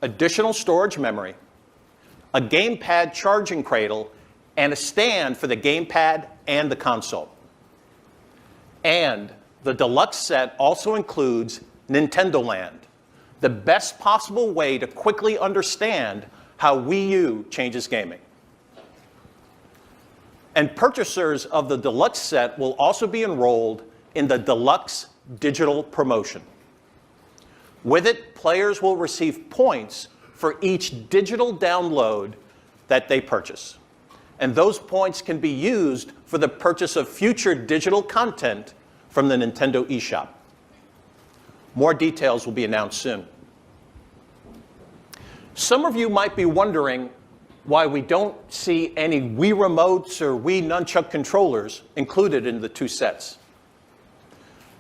additional storage memory, a gamepad charging cradle, and a stand for the gamepad and the console. And the deluxe set also includes Nintendo Land, the best possible way to quickly understand how Wii U changes gaming. And purchasers of the deluxe set will also be enrolled in the deluxe digital promotion. With it, players will receive points for each digital download that they purchase. And those points can be used for the purchase of future digital content from the Nintendo eShop. More details will be announced soon. Some of you might be wondering why we don't see any Wii remotes or Wii nunchuck controllers included in the 2 sets.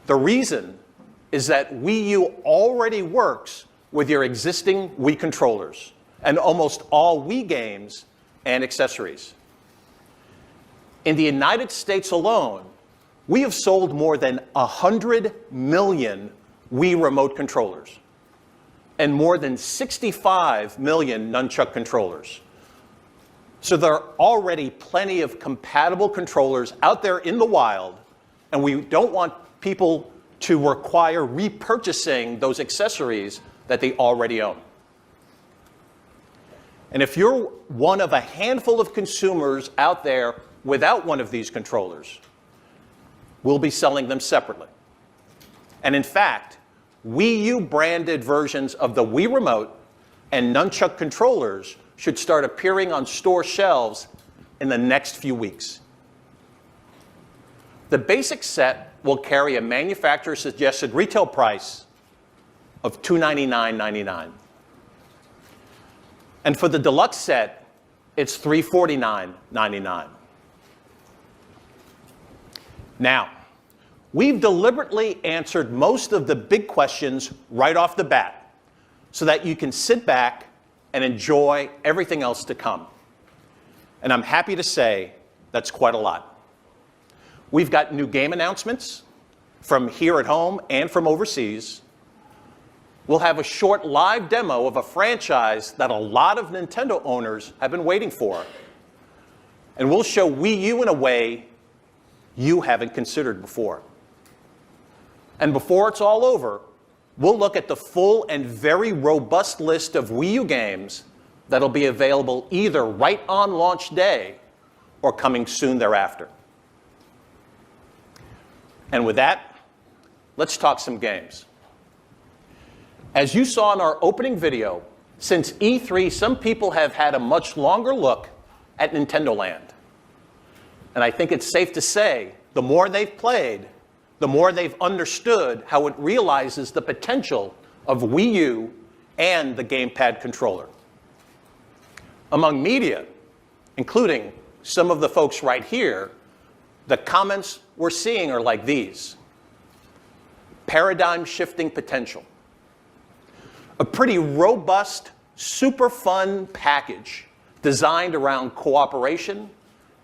The reason is that Wii U already works with your existing Wii controllers and almost all Wii games and accessories. In the United States alone, we have sold more than 100 million Wii remote controllers and more than 65 million nunchuck controllers. So there are already plenty of compatible controllers out there in the wild, and we don't want people to require repurchasing those accessories that they already own. And if you're one of a handful of consumers out there without one of these controllers, we'll be selling them separately. And in fact, Wii U branded versions of the Wii Remote and nunchuck controllers should start appearing on store shelves in the next few weeks. The basic set will carry a manufacturer-suggested retail price of $299.99. And for the deluxe set, it's $349.99. Now, we've deliberately answered most of the big questions right off the bat so that you can sit back and enjoy everything else to come. And I'm happy to say that's quite a lot. We've got new game announcements from here at home and from overseas. We'll have a short live demo of a franchise that a lot of Nintendo owners have been waiting for. And we'll show Wii U in a way you haven't considered before. And before it's all over, we'll look at the full and very robust list of Wii U games that'll be available either right on launch day or coming soon thereafter. And with that, let's talk some games. As you saw in our opening video, since E3, some people have had a much longer look at Nintendo Land. And I think it's safe to say, the more they've played, the more they've understood how it realizes the potential of Wii U and the gamepad controller. Among media, including some of the folks right here, the comments we're seeing are like these. Paradigm-shifting potential. A pretty robust, super fun package designed around cooperation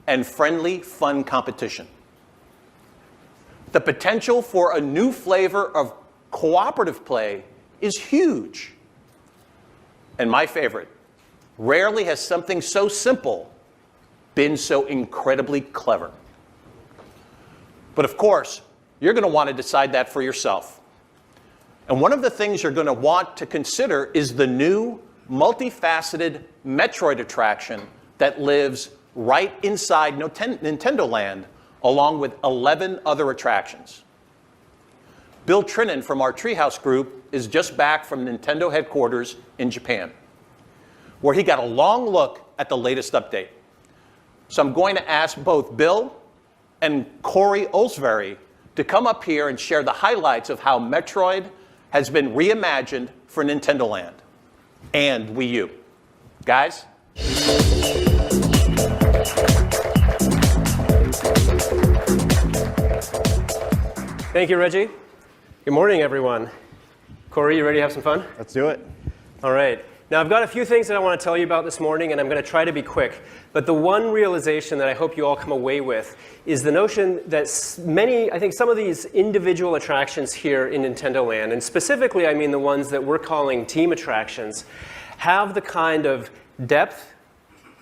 and friendly, fun competition. The potential for a new flavor of cooperative play is huge. And my favorite, rarely has something so simple been so incredibly clever. But of course, you're going to want to decide that for yourself. And one of the things you're going to want to consider is the new, multifaceted Metroid attraction that lives right inside Nintendo Land, along with 11 other attractions. Bill Trinan from our Treehouse group is just back from Nintendo headquarters in Japan, where he got a long look at the latest update. So I'm going to ask both Bill and Corey Olsvary to come up here and share the highlights of how Metroid has been reimagined for Nintendo Land and Wii U. Guys? Thank you, Reggie. Good morning, everyone. Corey, you ready to have some fun? Let's do it. All right. Now, I've got a few things that I want to tell you about this morning, and I'm going to try to be quick. But the one realization that I hope you all come away with is the notion that I think some of these individual attractions here in Nintendo Land, and specifically I mean the ones that we're calling team attractions, have the kind of depth,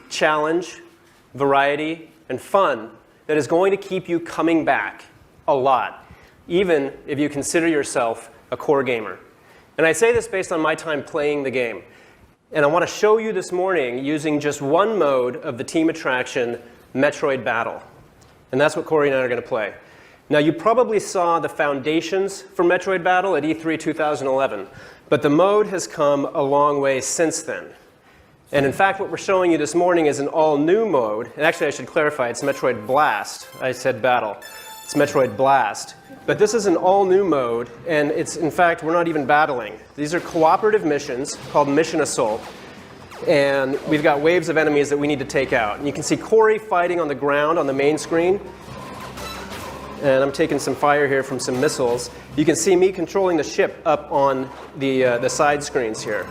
challenge, variety, and fun that is going to keep you coming back a lot, even if you consider yourself a core gamer. And I say this based on my time playing the game. And I want to show you this morning using just one mode of the team attraction, Metroid Battle. And that's what Corey and I are going to play. Now, you probably saw the foundations for Metroid Battle at E3 2011. But the mode has come a long way since then. And in fact, what we're showing you this morning is an all-new mode. And actually, I should clarify, it's Metroid Blast. I said Battle. It's Metroid Blast. But this is an all-new mode, and it's, in fact, we're not even battling. These are cooperative missions called Mission Assault. And we've got waves of enemies that we need to take out. And you can see Corey fighting on the ground on the main screen. And I'm taking some fire here from some missiles. You can see me controlling the ship up on the side screens here.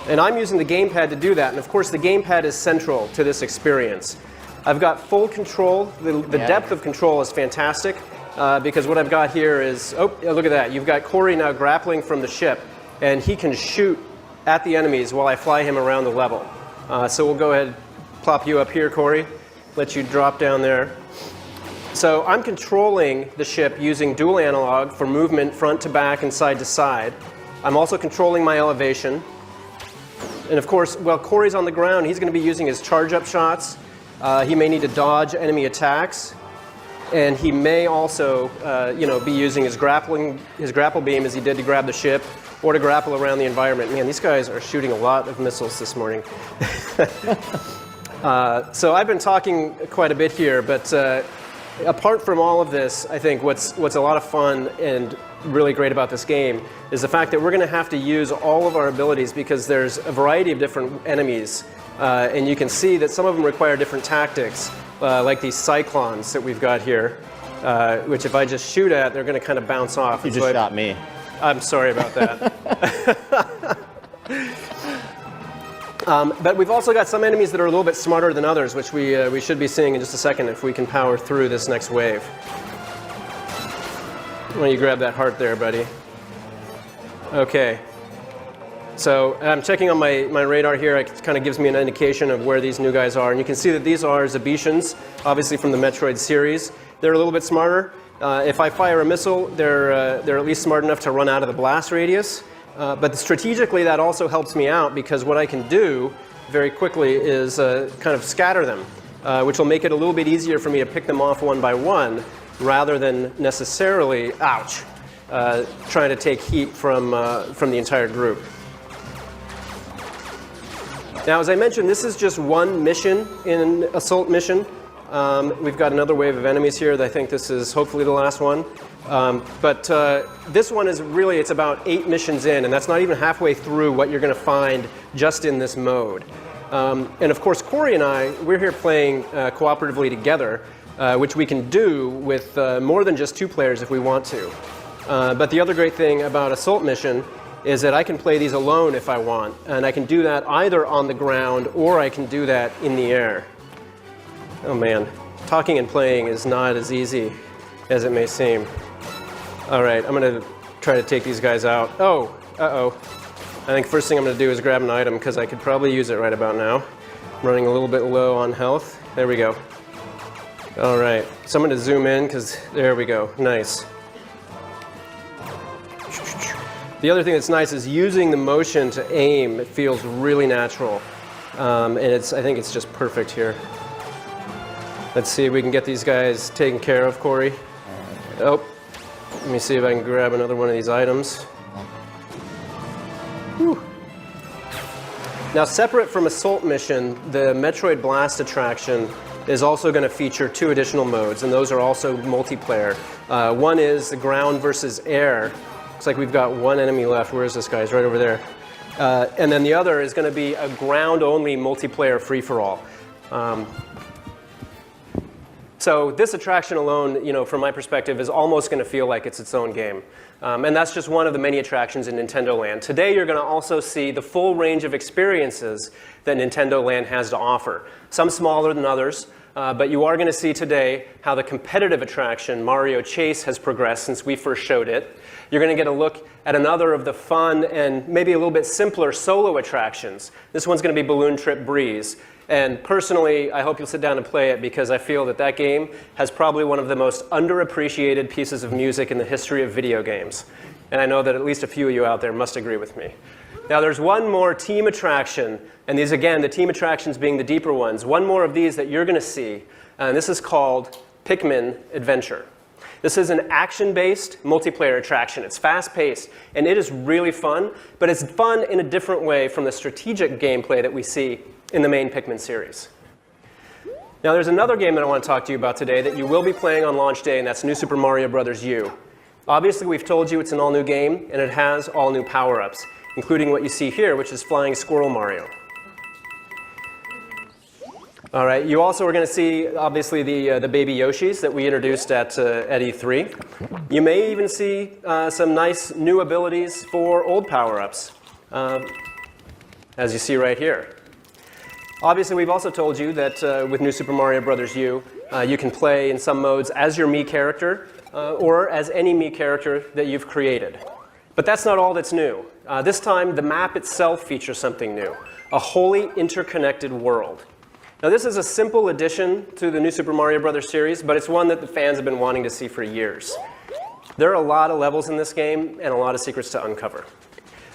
And I'm using the gamepad to do that. And of course, the gamepad is central to this experience. I've got full control. The depth of control is fantastic. Because what I've got here is, oh, look at that. You've got Corey now grappling from the ship, and he can shoot at the enemies while I fly him around the level. So we'll go ahead, plop you up here, Corey, let you drop down there. So I'm controlling the ship using dual analog for movement front to back and side to side. I'm also controlling my elevation. And of course, while Corey's on the ground, he's going to be using his charge-up shots. He may need to dodge enemy attacks. And he may also, be using his grapple beam as he did to grab the ship, or to grapple around the environment. Man, these guys are shooting a lot of missiles this morning. So I've been talking quite a bit here, but apart from all of this, I think what's a lot of fun and really great about this game is the fact that we're going to have to use all of our abilities because there's a variety of different enemies. And you can see that some of them require different tactics, like these cyclones that we've got here, which if I just shoot at, they're going to kind of bounce off. You just shot me. I'm sorry about that. But we've also got some enemies that are a little bit smarter than others, which we should be seeing in just a second if we can power through this next wave. Why don't you grab that heart there, buddy? Okay. So I'm checking on my radar here. It kind of gives me an indication of where these new guys are. And you can see that these are ZOMBIETIONs, obviously from the Metroid series. They're a little bit smarter. If I fire a missile, they're at least smart enough to run out of the blast radius. But strategically, that also helps me out because what I can do very quickly is kind of scatter them, which will make it a little bit easier for me to pick them off one by one rather than necessarily, trying to take heat from the entire group. Now, as I mentioned, this is just one mission in Assault Mission. We've got another wave of enemies here. I think this is hopefully the last one. But this one is really, it's about 8 missions in, and that's not even halfway through what you're going to find just in this mode. And of course, Corey and I, we're here playing cooperatively together, which we can do with more than just 2 players if we want to. But the other great thing about Assault Mission is that I can play these alone if I want, and I can do that either on the ground or I can do that in the air. Oh man, talking and playing is not as easy as it may seem. All right, I'm going to try to take these guys out. Oh, uh-oh. I think first thing I'm going to do is grab an item because I could probably use it right about now. I'm running a little bit low on health. There we go. All right, so I'm going to zoom in because there we go. Nice. The other thing that's nice is using the motion to aim. It feels really natural. And I think it's just perfect here. Let's see if we can get these guys taken care of, Corey. Oh, let me see if I can grab another one of these items. Whew. Now, separate from Assault Mission, the Metroid Blast attraction is also going to feature 2 additional modes, and those are also multiplayer. One is the ground versus air. Looks like we've got 1 enemy left. Where is this guy? He's right over there. And then the other is going to be a ground-only multiplayer free-for-all. So this attraction alone, from my perspective, is almost going to feel like it's its own game. And that's just one of the many attractions in Nintendo Land. Today, you're going to also see the full range of experiences that Nintendo Land has to offer. Some smaller than others. But you are going to see today how the competitive attraction, Mario Chase, has progressed since we first showed it. You're going to get a look at another of the fun and maybe a little bit simpler solo attractions. This one's going to be Balloon Trip Breeze. And personally, I hope you'll sit down and play it because I feel that that game has probably one of the most underappreciated pieces of music in the history of video games. And I know that at least a few of you out there must agree with me. Now, there's one more team attraction, and these, again, the team attractions being the deeper ones. One more of these that you're going to see, and this is called Pikmin Adventure. This is an action-based multiplayer attraction. It's fast-paced, and it is really fun, but it's fun in a different way from the strategic gameplay that we see in the main Pikmin series. Now, there's another game that I want to talk to you about today that you will be playing on launch day, and that's New Super Mario Bros. U. Obviously, we've told you it's an all-new game, and it has all-new power-ups, including what you see here, which is Flying Squirrel Mario. All right, you also are going to see, obviously, the baby Yoshis that we introduced at E3. You may even see some nice new abilities for old power-ups, as you see right here. Obviously, we've also told you that with New Super Mario Bros. U, you can play in some modes as your Mii character or as any Mii character that you've created. But that's not all that's new. This time, the map itself features something new, a wholly interconnected world. Now, this is a simple addition to the New Super Mario Bros. Series, but it's one that the fans have been wanting to see for years. There are a lot of levels in this game and a lot of secrets to uncover.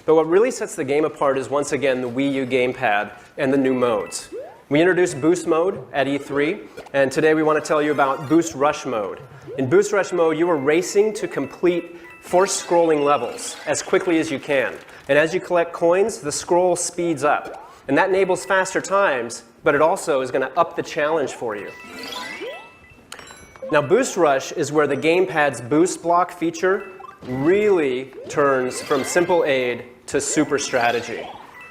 But what really sets the game apart is, once again, the Wii U gamepad and the new modes. We introduced Boost Mode at E3, and today we want to tell you about Boost Rush Mode. In Boost Rush Mode, you are racing to complete force scrolling levels as quickly as you can. And as you collect coins, the scroll speeds up. And that enables faster times, but it also is going to up the challenge for you. Now, Boost Rush is where the gamepad's boost block feature really turns from simple aid to super strategy.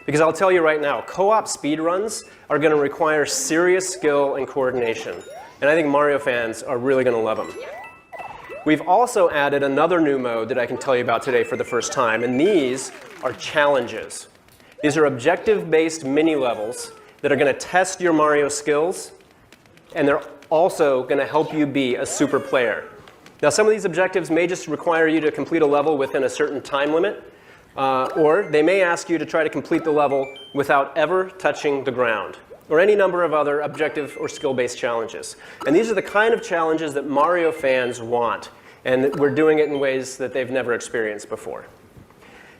Because I'll tell you right now, co-op speedruns are going to require serious skill and coordination. And I think Mario fans are really going to love them. We've also added another new mode that I can tell you about today for the first time, and these are challenges. These are objective-based mini-levels that are going to test your Mario skills, and they're also going to help you be a super player. Now, some of these objectives may just require you to complete a level within a certain time limit, or they may ask you to try to complete the level without ever touching the ground, or any number of other objective or skill-based challenges. And these are the kind of challenges that Mario fans want, and we're doing it in ways that they've never experienced before.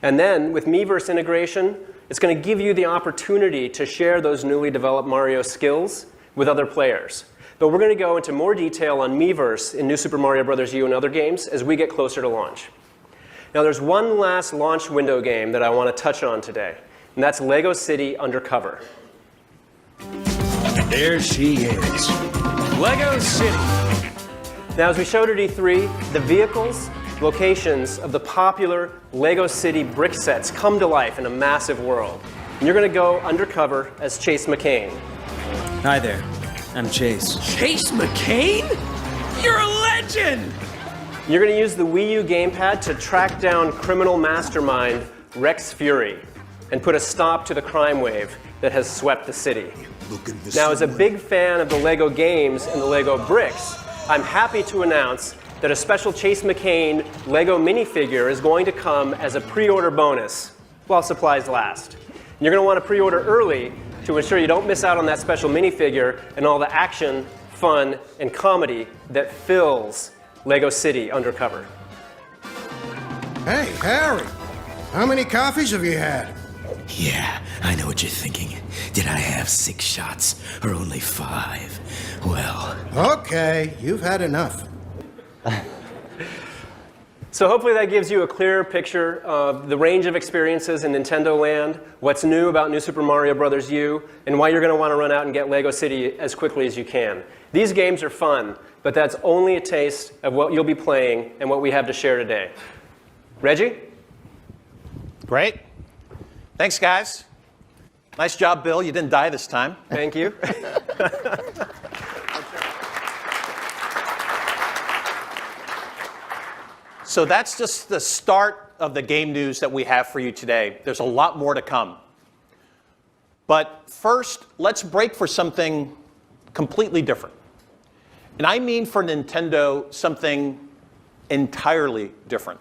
And then, with Miiverse integration, it's going to give you the opportunity to share those newly developed Mario skills with other players. But we're going to go into more detail on Miiverse in New Super Mario Bros. U and other games as we get closer to launch. Now, there's one last launch window game that I want to touch on today, and that's LEGO City Undercover. There she is. LEGO City. Now, as we showed at E3, the vehicles, locations of the popular LEGO City brick sets come to life in a massive world. And you're going to go undercover as Chase McCain. Hi there. I'm Chase. Chase McCain? You're a legend! You're going to use the Wii U gamepad to track down criminal mastermind Rex Fury and put a stop to the crime wave that has swept the city. Now, as a big fan of the LEGO games and the LEGO bricks, I'm happy to announce that a special Chase McCain LEGO minifigure is going to come as a pre-order bonus while supplies last. And you're going to want to pre-order early to ensure you don't miss out on that special minifigure and all the action, fun, and comedy that fills LEGO City Undercover. Hey, Harry, how many coffees have you had? Yeah, I know what you're thinking. Did I have 6 shots or only 5? Well... Okay, you've had enough. So hopefully that gives you a clearer picture of the range of experiences in Nintendo Land, what's new about New Super Mario Bros. U, and why you're going to want to run out and get LEGO City as quickly as you can. These games are fun, but that's only a taste of what you'll be playing and what we have to share today. Reggie? Great. Thanks, guys. Nice job, Bill. You didn't die this time. Thank you. So that's just the start of the game news that we have for you today. There's a lot more to come. But first, let's break for something completely different. And I mean for Nintendo, something entirely different.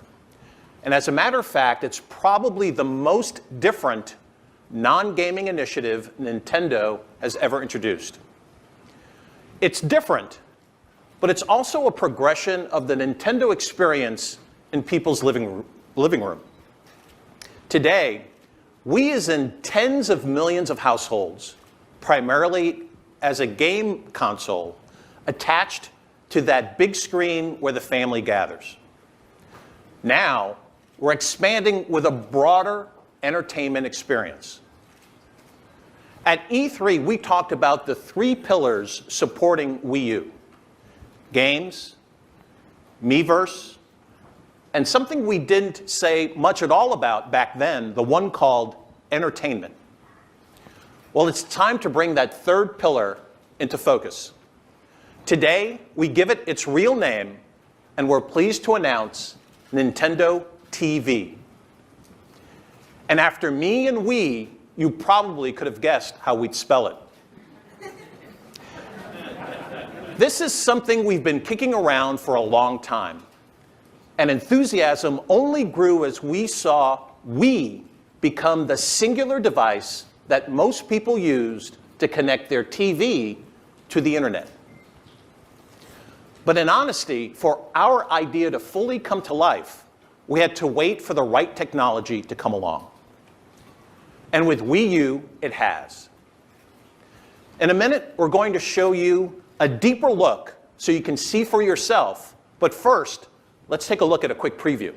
And as a matter of fact, it's probably the most different non-gaming initiative Nintendo has ever introduced. It's different, but it's also a progression of the Nintendo experience in people's living room. Today, Wii is in tens of millions of households, primarily as a game console attached to that big screen where the family gathers. Now, we're expanding with a broader entertainment experience. At E3, we talked about the 3 pillars supporting Wii U: games, Miiverse, and something we didn't say much at all about back then, the one called entertainment. Well, it's time to bring that 3rd pillar into focus. Today, we give it its real name, and we're pleased to announce Nintendo TV. And after me and Wii, you probably could have guessed how we'd spell it. This is something we've been kicking around for a long time. And enthusiasm only grew as we saw Wii become the singular device that most people used to connect their TV to the internet. But in honesty, for our idea to fully come to life, we had to wait for the right technology to come along. And with Wii U, it has. In a minute, we're going to show you a deeper look so you can see for yourself. But first, let's take a look at a quick preview.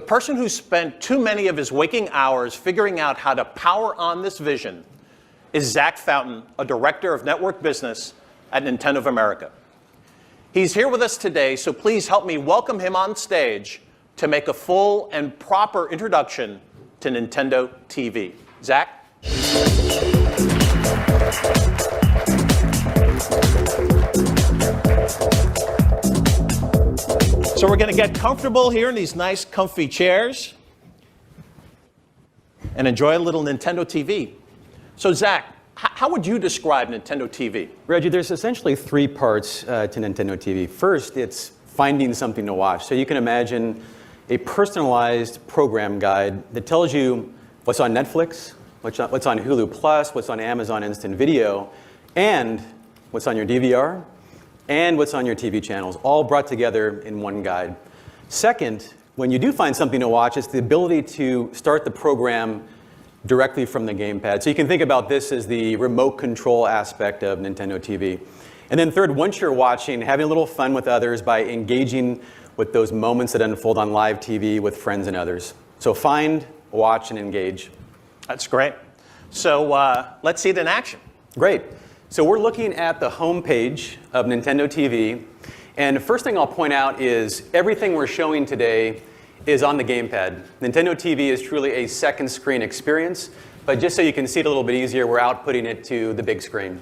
person who spent too many of his waking hours figuring out how to power on this vision is Zach Fountain, a director of network business at Nintendo of America. He's here with us today, so please help me welcome him on stage to make a full and proper introduction to Nintendo TV. Zach? So we're going to get comfortable here in these nice, comfy chairs and enjoy a little Nintendo TV. So Zach, how would you describe Nintendo TV? Reggie, there's essentially three parts to Nintendo TV. First, it's finding something to watch. So you can imagine a personalized program guide that tells you what's on Netflix, what's on Hulu Plus, what's on Amazon Instant Video, and what's on your DVR, and what's on your TV channels, all brought together in one guide. Second, when you do find something to watch, it's the ability to start the program directly from the gamepad. So you can think about this as the remote control aspect of Nintendo TV. And then third, once you're watching, having a little fun with others by engaging with those moments that unfold on live TV with friends and others. So find, watch, and engage. That's great. So let's see it in action. Great. So we're looking at the home page of Nintendo TV. And the first thing I'll point out is everything we're showing today is on the gamepad. Nintendo TV is truly a second screen experience, but just so you can see it a little bit easier, we're outputting it to the big screen.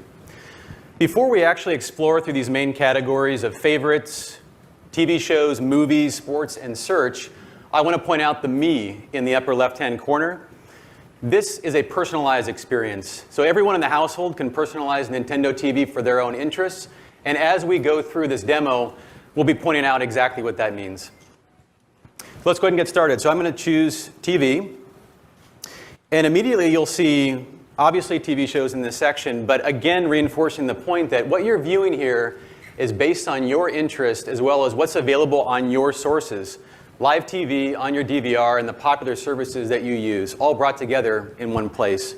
Before we actually explore through these main categories of favorites, TV shows, movies, sports, and search, I want to point out the Me in the upper left-hand corner. This is a personalized experience. So everyone in the household can personalize Nintendo TV for their own interests. And as we go through this demo, we'll be pointing out exactly what that means. So let's go ahead and get started. So I'm going to choose TV. And immediately you'll see, obviously, TV shows in this section, but again, reinforcing the point that what you're viewing here is based on your interest as well as what's available on your sources. Live TV on your DVR and the popular services that you use, all brought together in one place.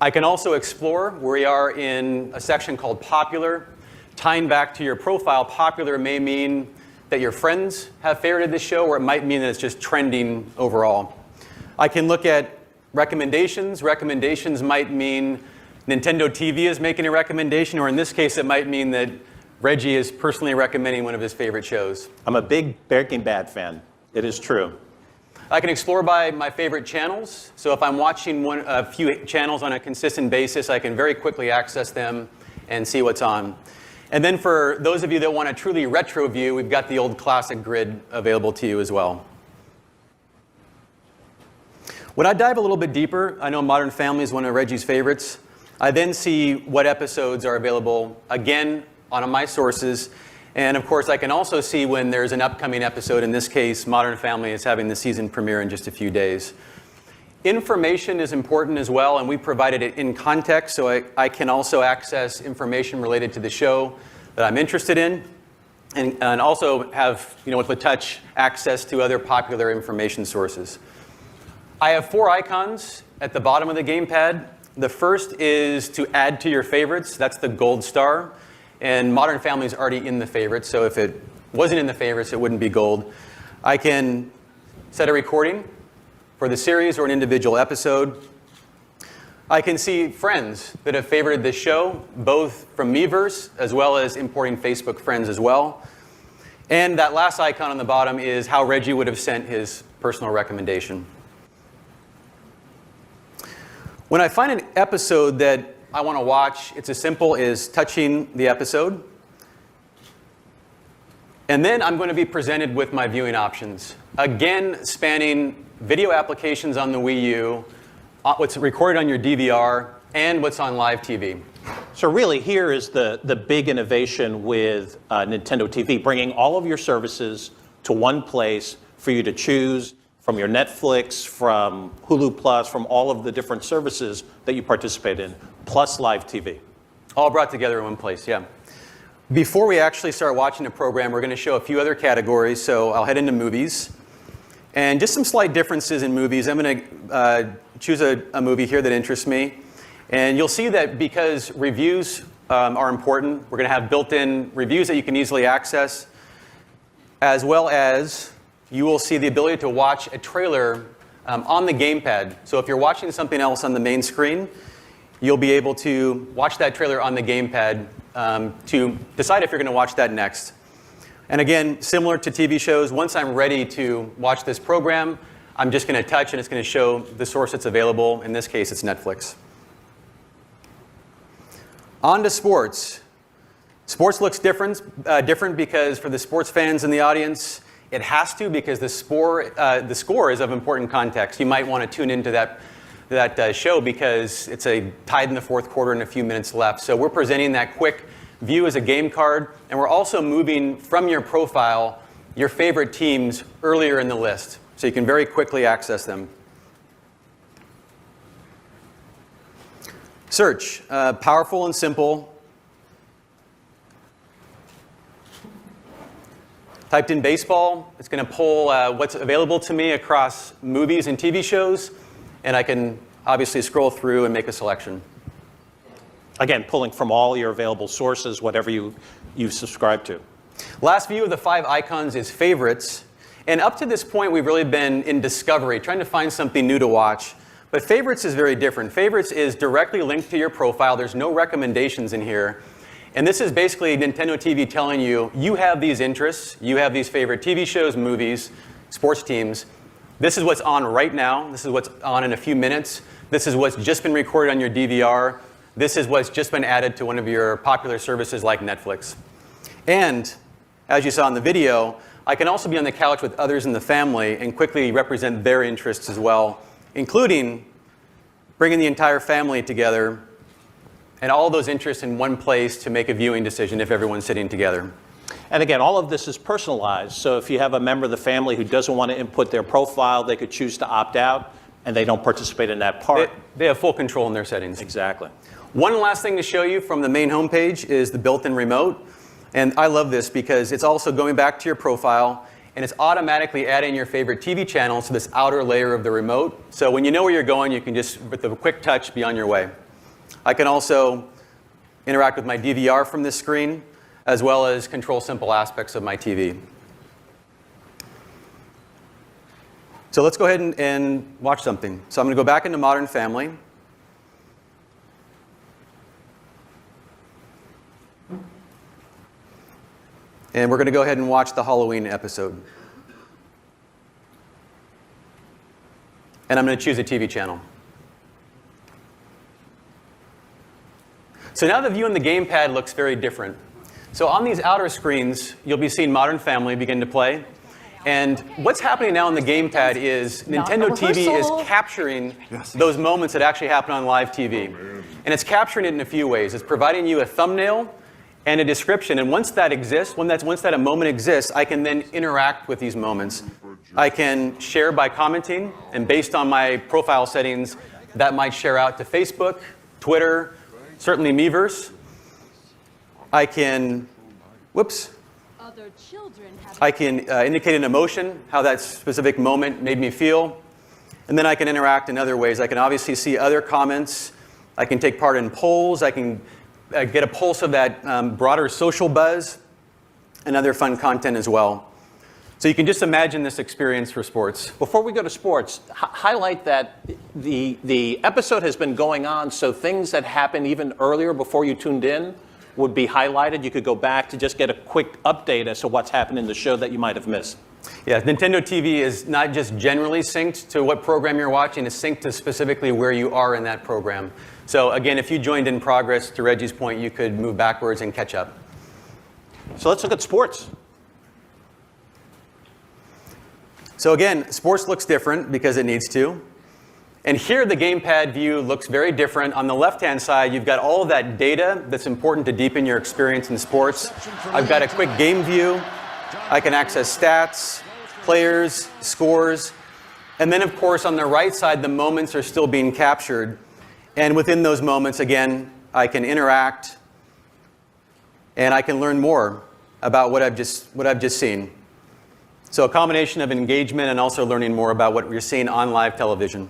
I can also explore where we are in a section called Popular. Tying back to your profile, popular may mean that your friends have favorited this show, or it might mean that it's just trending overall. I can look at recommendations. Recommendations might mean Nintendo TV is making a recommendation, or in this case, it might mean that Reggie is personally recommending one of his favorite shows. I'm a big Breaking Bad fan. It is true. I can explore by my favorite channels. So if I'm watching a few channels on a consistent basis, I can very quickly access them and see what's on. And then for those of you that want a truly retro view, we've got the old classic grid available to you as well. When I dive a little bit deeper, I know Modern Family is one of Reggie's favorites. I then see what episodes are available, again, on my sources. And of course, I can also see when there's an upcoming episode. In this case, Modern Family is having the season premiere in just a few days. Information is important as well, and we provided it in context, so I can also access information related to the show that I'm interested in, and also have, with the touch, access to other popular information sources. I have 4 icons at the bottom of the gamepad. The first is to add to your favorites. That's the gold star. And Modern Family is already in the favorites, so if it wasn't in the favorites, it wouldn't be gold. I can set a recording for the series or an individual episode. I can see friends that have favorited this show, both from Miiverse as well as importing Facebook friends as well. And that last icon on the bottom is how Reggie would have sent his personal recommendation. When I find an episode that I want to watch, it's as simple as touching the episode. And then I'm going to be presented with my viewing options. Again, spanning video applications on the Wii U, what's recorded on your DVR, and what's on live TV. So really, here is the big innovation with Nintendo TV, bringing all of your services to one place for you to choose from your Netflix, from Hulu Plus, from all of the different services that you participate in, plus live TV. All brought together in one place, yeah. Before we actually start watching the program, we're going to show a few other categories, so I'll head into movies. And just some slight differences in movies. I'm going to choose a movie here that interests me. And you'll see that because reviews are important, we're going to have built-in reviews that you can easily access, as well as you will see the ability to watch a trailer on the gamepad. So if you're watching something else on the main screen, you'll be able to watch that trailer on the gamepad to decide if you're going to watch that next. And again, similar to TV shows, once I'm ready to watch this program, I'm just going to touch and it's going to show the source that's available. In this case, it's Netflix. On to sports. Sports looks different because for the sports fans in the audience, it has to because the score is of important context. You might want to tune into that show because it's tied in the fourth quarter and a few minutes left. So we're presenting that quick view as a game card, and we're also moving from your profile your favorite teams earlier in the list, so you can very quickly access them. Search, powerful and simple. Typed in baseball, it's going to pull what's available to me across movies and TV shows, and I can obviously scroll through and make a selection. Again, pulling from all your available sources, whatever you subscribe to. Last view of the 5 icons is favorites. And up to this point, we've really been in discovery, trying to find something new to watch. But favorites is very different. Favorites is directly linked to your profile. There's no recommendations in here. And this is basically Nintendo TV telling you, you have these interests, you have these favorite TV shows, movies, sports teams. This is what's on right now. This is what's on in a few minutes. This is what's just been recorded on your DVR. This is what's just been added to one of your popular services like Netflix. And as you saw in the video, I can also be on the couch with others in the family and quickly represent their interests as well, including bringing the entire family together and all those interests in one place to make a viewing decision if everyone's sitting together. And again, all of this is personalized. So if you have a member of the family who doesn't want to input their profile, they could choose to opt out, and they don't participate in that part. They have full control in their settings. Exactly. One last thing to show you from the main homepage is the built-in remote. And I love this because it's also going back to your profile, and it's automatically adding your favorite TV channels to this outer layer of the remote. So when you know where you're going, you can just, with a quick touch, be on your way. I can also interact with my DVR from this screen, as well as control simple aspects of my TV. So let's go ahead and watch something. So I'm going to go back into Modern Family. And we're going to go ahead and watch the Halloween episode. And I'm going to choose a TV channel. So now the view in the gamepad looks very different. So on these outer screens, you'll be seeing Modern Family begin to play. And what's happening now on the gamepad is Nintendo TV is capturing those moments that actually happen on live TV. And it's capturing it in a few ways. It's providing you a thumbnail and a description. And once that exists, once that moment exists, I can then interact with these moments. I can share by commenting, and based on my profile settings, that might share out to Facebook, Twitter, certainly Miiverse. I can, I can indicate an emotion, how that specific moment made me feel. And then I can interact in other ways. I can obviously see other comments. I can take part in polls. I can get a pulse of that broader social buzz and other fun content as well. So you can just imagine this experience for sports. Before we go to sports, highlight that the episode has been going on, so things that happened even earlier before you tuned in would be highlighted. You could go back to just get a quick update as to what's happened in the show that you might have missed. Yeah, Nintendo TV is not just generally synced to what program you're watching, it's synced to specifically where you are in that program. So again, if you joined in progress, to Reggie's point, you could move backwards and catch up. So let's look at sports. So again, sports looks different because it needs to. And here the gamepad view looks very different. On the left-hand side, you've got all of that data that's important to deepen your experience in sports. I've got a quick game view. I can access stats, players, scores. And then, of course, on the right side, the moments are still being captured. And within those moments, again, I can interact and I can learn more about what I've just seen. So a combination of engagement and also learning more about what you're seeing on live television.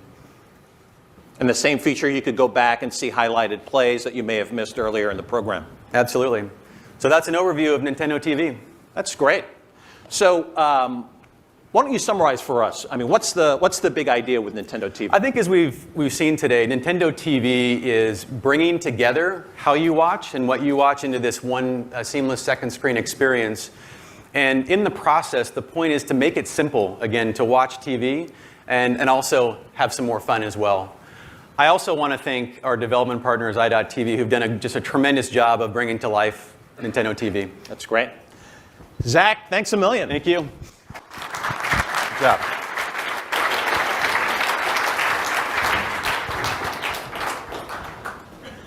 And the same feature, you could go back and see highlighted plays that you may have missed earlier in the program. Absolutely. So that's an overview of Nintendo TV. That's great. So Why don't you summarize for us? I mean, what's the big idea with Nintendo TV? I think as we've seen today, Nintendo TV is bringing together how you watch and what you watch into this one seamless second screen experience. And in the process, the point is to make it simple, again, to watch TV and also have some more fun as well. I also want to thank our development partners, i.TV, who've done just a tremendous job of bringing to life Nintendo TV. That's great. Zach, thanks a million. Thank you. Good job.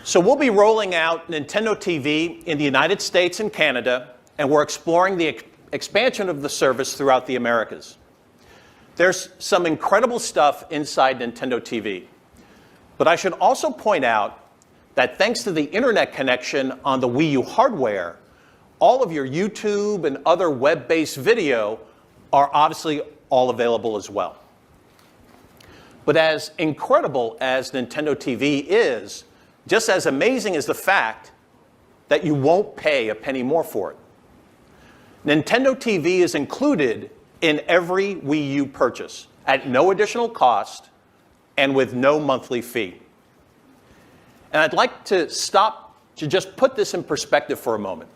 So we'll be rolling out Nintendo TV in the United States and Canada, and we're exploring the expansion of the service throughout the Americas. There's some incredible stuff inside Nintendo TV. But I should also point out that thanks to the internet connection on the Wii U hardware, all of your YouTube and other web-based video are obviously all available as well. But as incredible as Nintendo TV is, just as amazing is the fact that you won't pay a penny more for it. Nintendo TV is included in every Wii U purchase at no additional cost and with no monthly fee. And I'd like to stop to just put this in perspective for a moment.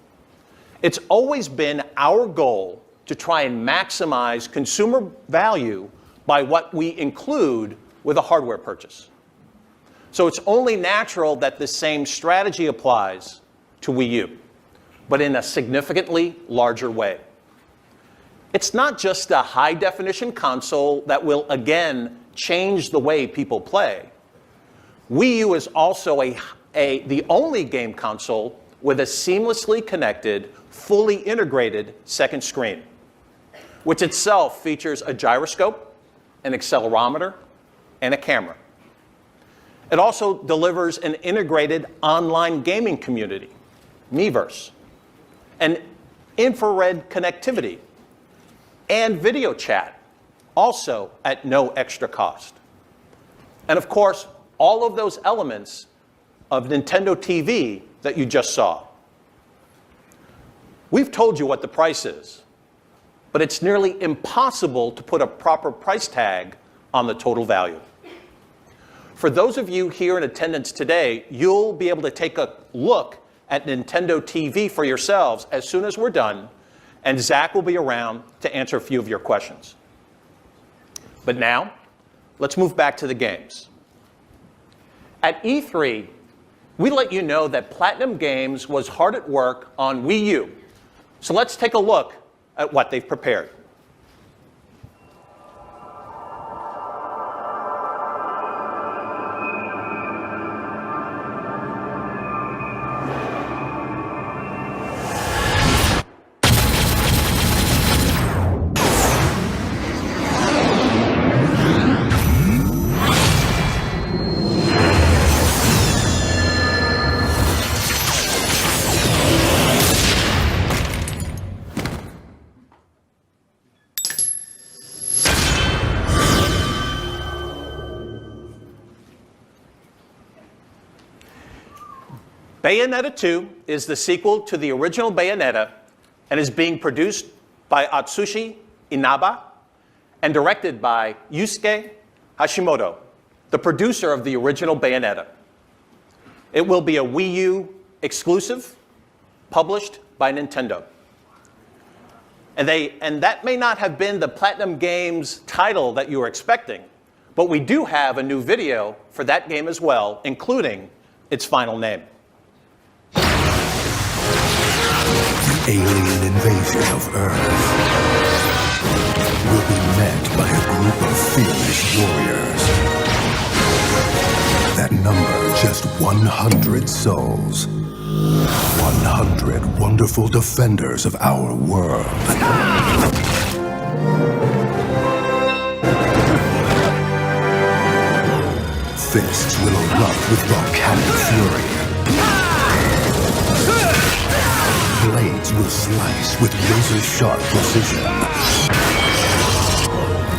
It's always been our goal to try and maximize consumer value by what we include with a hardware purchase. So it's only natural that the same strategy applies to Wii U, but in a significantly larger way. It's not just a high-definition console that will, again, change the way people play. Wii U is also the only game console with a seamlessly connected, fully integrated second screen, which itself features a gyroscope, an accelerometer, and a camera. It also delivers an integrated online gaming community, Miiverse, and infrared connectivity, and video chat, also at no extra cost. And of course, all of those elements of Nintendo TV that you just saw. We've told you what the price is, but it's nearly impossible to put a proper price tag on the total value. For those of you here in attendance today, you'll be able to take a look at Nintendo TV for yourselves as soon as we're done, and Zach will be around to answer a few of your questions. But now, let's move back to the games. At E3, we let you know that Platinum Games was hard at work on Wii U. So let's take a look at what they've prepared. Bayonetta 2 is the sequel to the original Bayonetta and is being produced by Atsushi Inaba and directed by Yusuke Hashimoto, the producer of the original Bayonetta. It will be a Wii U exclusive, published by Nintendo. And that may not have been the Platinum Games title that you were expecting, but we do have a new video for that game as well, including its final name. Alien invasion of Earth will be met by a group of fearless warriors that number just 100 souls. 100 wonderful defenders of our world. Fists will erupt with volcanic fury. Blades will slice with razor-sharp precision.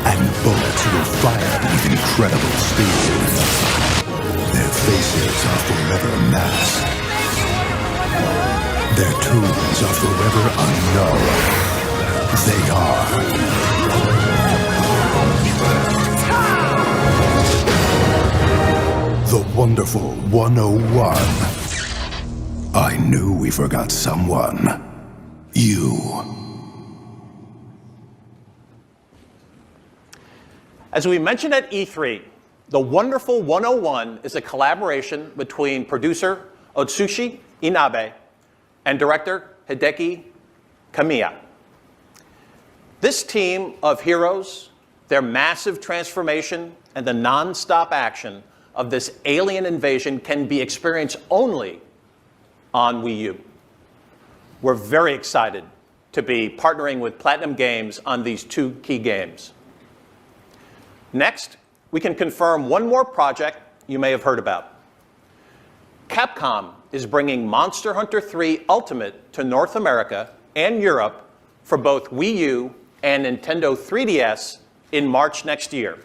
And bullets will fire with incredible speed. Their faces are forever masked. Their tombs are forever unknown. They are The Wonderful 101. I knew we forgot someone. You. As we mentioned at E3, The Wonderful 101 is a collaboration between producer Otsushi Inabe and director Hideki Kamiya. This team of heroes, their massive transformation, and the non-stop action of this alien invasion can be experienced only on Wii U. We're very excited to be partnering with Platinum Games on these two key games. Next, we can confirm one more project you may have heard about. Capcom is bringing Monster Hunter 3 Ultimate to North America and Europe for both Wii U and Nintendo 3DS in March next year.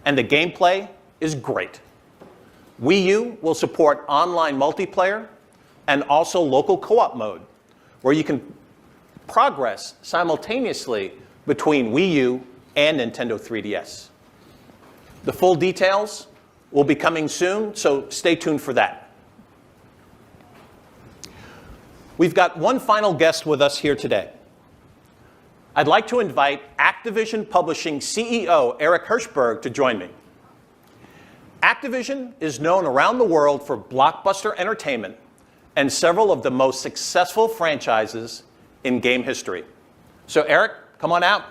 And the gameplay is great. Wii U will support online multiplayer and also local co-op mode, where you can progress simultaneously between Wii U and Nintendo 3DS. The full details will be coming soon, so stay tuned for that. We've got one final guest with us here today. I'd like to invite Activision Publishing CEO Eric Hirshberg to join me. Activision is known around the world for blockbuster entertainment and several of the most successful franchises in game history. So Eric, come on out.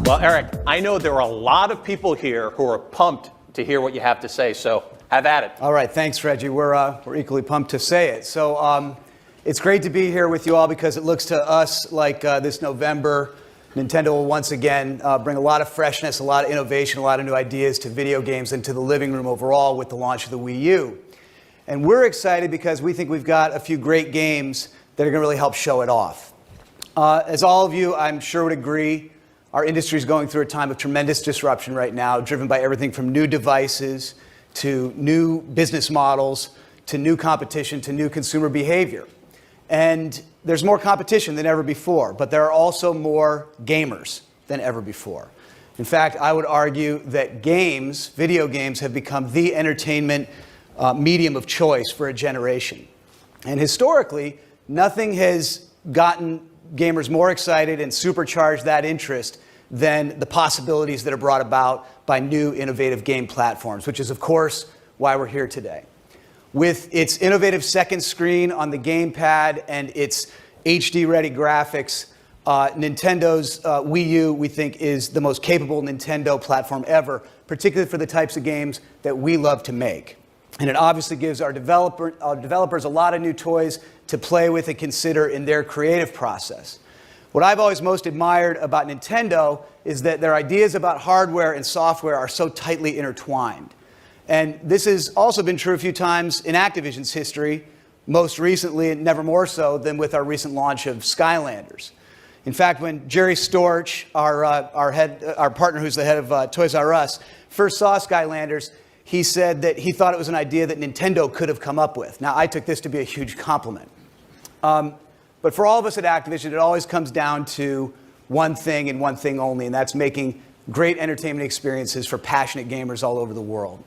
Well, Eric, I know there are a lot of people here who are pumped to hear what you have to say, so have at it. All right, thanks, Reggie. We're equally pumped to say it. So it's great to be here with you all because it looks to us like this November, Nintendo will once again bring a lot of freshness, a lot of innovation, a lot of new ideas to video games and to the living room overall with the launch of the Wii U. And we're excited because we think we've got a few great games that are going to really help show it off. As all of you, I'm sure would agree, our industry is going through a time of tremendous disruption right now, driven by everything from new devices to new business models to new competition to new consumer behavior. And there's more competition than ever before, but there are also more gamers than ever before. In fact, I would argue that games, video games, have become the entertainment medium of choice for a generation. And historically, nothing has gotten gamers more excited and supercharged that interest than the possibilities that are brought about by new innovative game platforms, which is, of course, why we're here today. With its innovative second screen on the gamepad and its HD-ready graphics, Nintendo's Wii U, we think, is the most capable Nintendo platform ever, particularly for the types of games that we love to make. And it obviously gives our developers a lot of new toys to play with and consider in their creative process. What I've always most admired about Nintendo is that their ideas about hardware and software are so tightly intertwined. And this has also been true a few times in Activision's history, most recently and never more so than with our recent launch of Skylanders. In fact, when Jerry Storch, our partner who's the head of Toys R Us, first saw Skylanders, he said that he thought it was an idea that Nintendo could have come up with. Now, I took this to be a huge compliment. But for all of us at Activision, it always comes down to one thing and one thing only, and that's making great entertainment experiences for passionate gamers all over the world.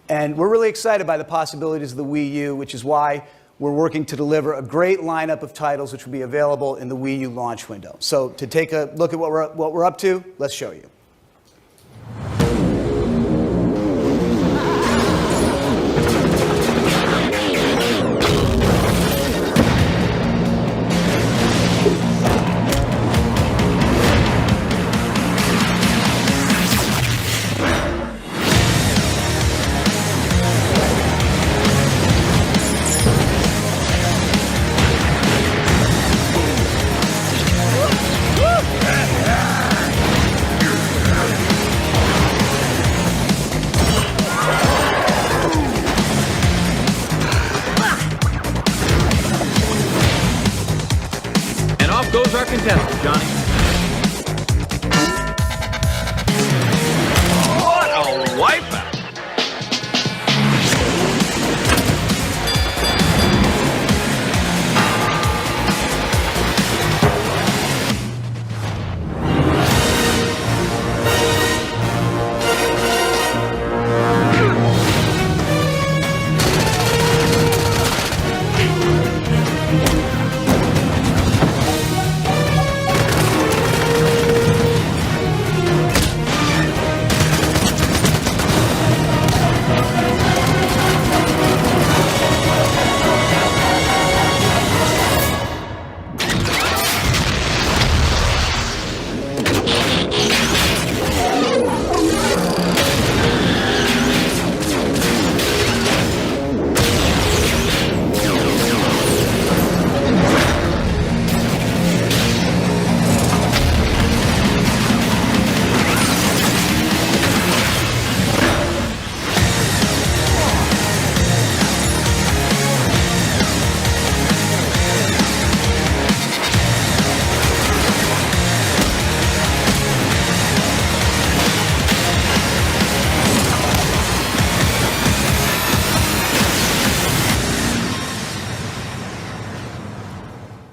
And we're really excited by the possibilities of the Wii U, which is why we're working to deliver a great lineup of titles which will be available in the Wii U launch window. So to take a look at what we're up to, let's show you.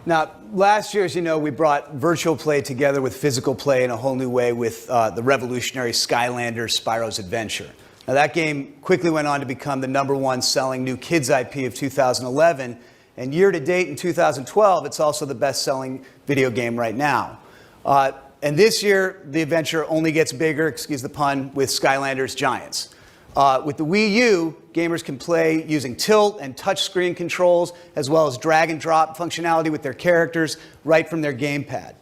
Now, last year, as you know, we brought virtual play together with physical play in a whole new way with the revolutionary Skylanders Spyro's Adventure. Now, that game quickly went on to become the #1 selling new kids IP of 2011, and year to date in 2012, it's also the best-selling video game right now. And this year, the adventure only gets bigger, excuse the pun, with Skylanders Giants. With the Wii U, gamers can play using tilt and touchscreen controls, as well as drag and drop functionality with their characters right from their gamepad.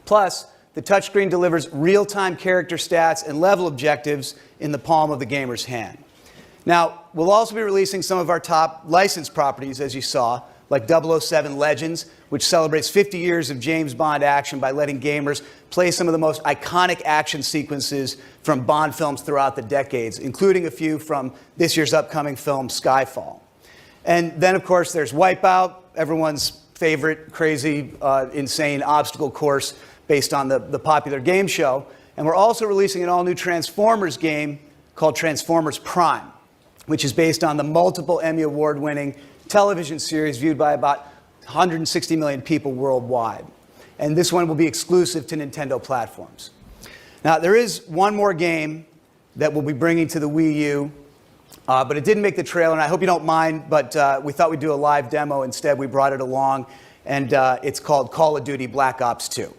Plus, the touchscreen delivers real-time character stats and level objectives in the palm of the gamer's hand. Now, we'll also be releasing some of our top licensed properties, as you saw, like 007 Legends, which celebrates 50 years of James Bond action by letting gamers play some of the most iconic action sequences from Bond films throughout the decades, including a few from this year's upcoming film, Skyfall. And then, of course, there's Wipeout, everyone's favorite crazy, insane obstacle course based on the popular game show. And we're also releasing an all-new Transformers game called Transformers Prime, which is based on the multiple Emmy Award-winning television series viewed by about 160 million people worldwide. And this one will be exclusive to Nintendo platforms. Now, there is one more game that we'll be bringing to the Wii U, but it didn't make the trailer, and I hope you don't mind, but we thought we'd do a live demo. Instead, we brought it along, and it's called Call of Duty Black Ops 2.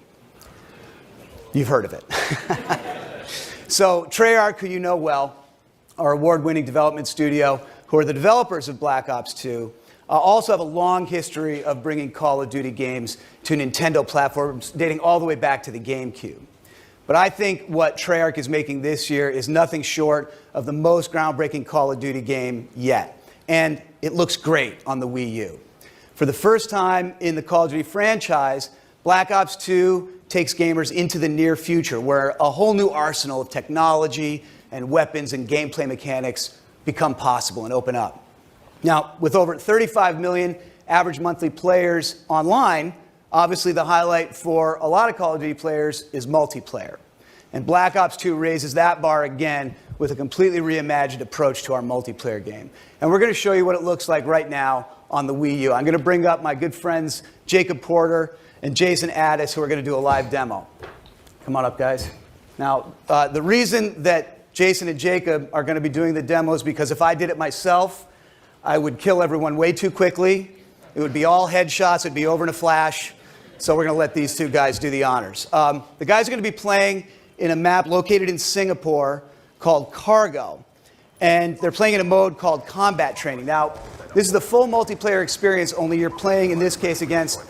You've heard of it. So, Treyarch, who you know well, our award-winning development studio, who are the developers of Black Ops 2, also have a long history of bringing Call of Duty games to Nintendo platforms dating all the way back to the GameCube. But I think what Treyarch is making this year is nothing short of the most groundbreaking Call of Duty game yet. And it looks great on the Wii U. For the first time in the Call of Duty franchise, Black Ops 2 takes gamers into the near future, where a whole new arsenal of technology and weapons and gameplay mechanics become possible and open up. Now, with over 35 million average monthly players online, obviously the highlight for a lot of Call of Duty players is multiplayer. And Black Ops 2 raises that bar again with a completely reimagined approach to our multiplayer game. And we're going to show you what it looks like right now on the Wii U. I'm going to bring up my good friends Jacob Porter and Jason Addis, who are going to do a live demo. Come on up, guys. Now, the reason that Jason and Jacob are going to be doing the demos because if I did it myself, I would kill everyone way too quickly. It would be all headshots. It would be over in a flash. So we're going to let these two guys do the honors. The guys are going to be playing in a map located in Singapore called Cargo. And they're playing in a mode called Combat Training. Now, this is the full multiplayer experience, only you're playing, in this case, against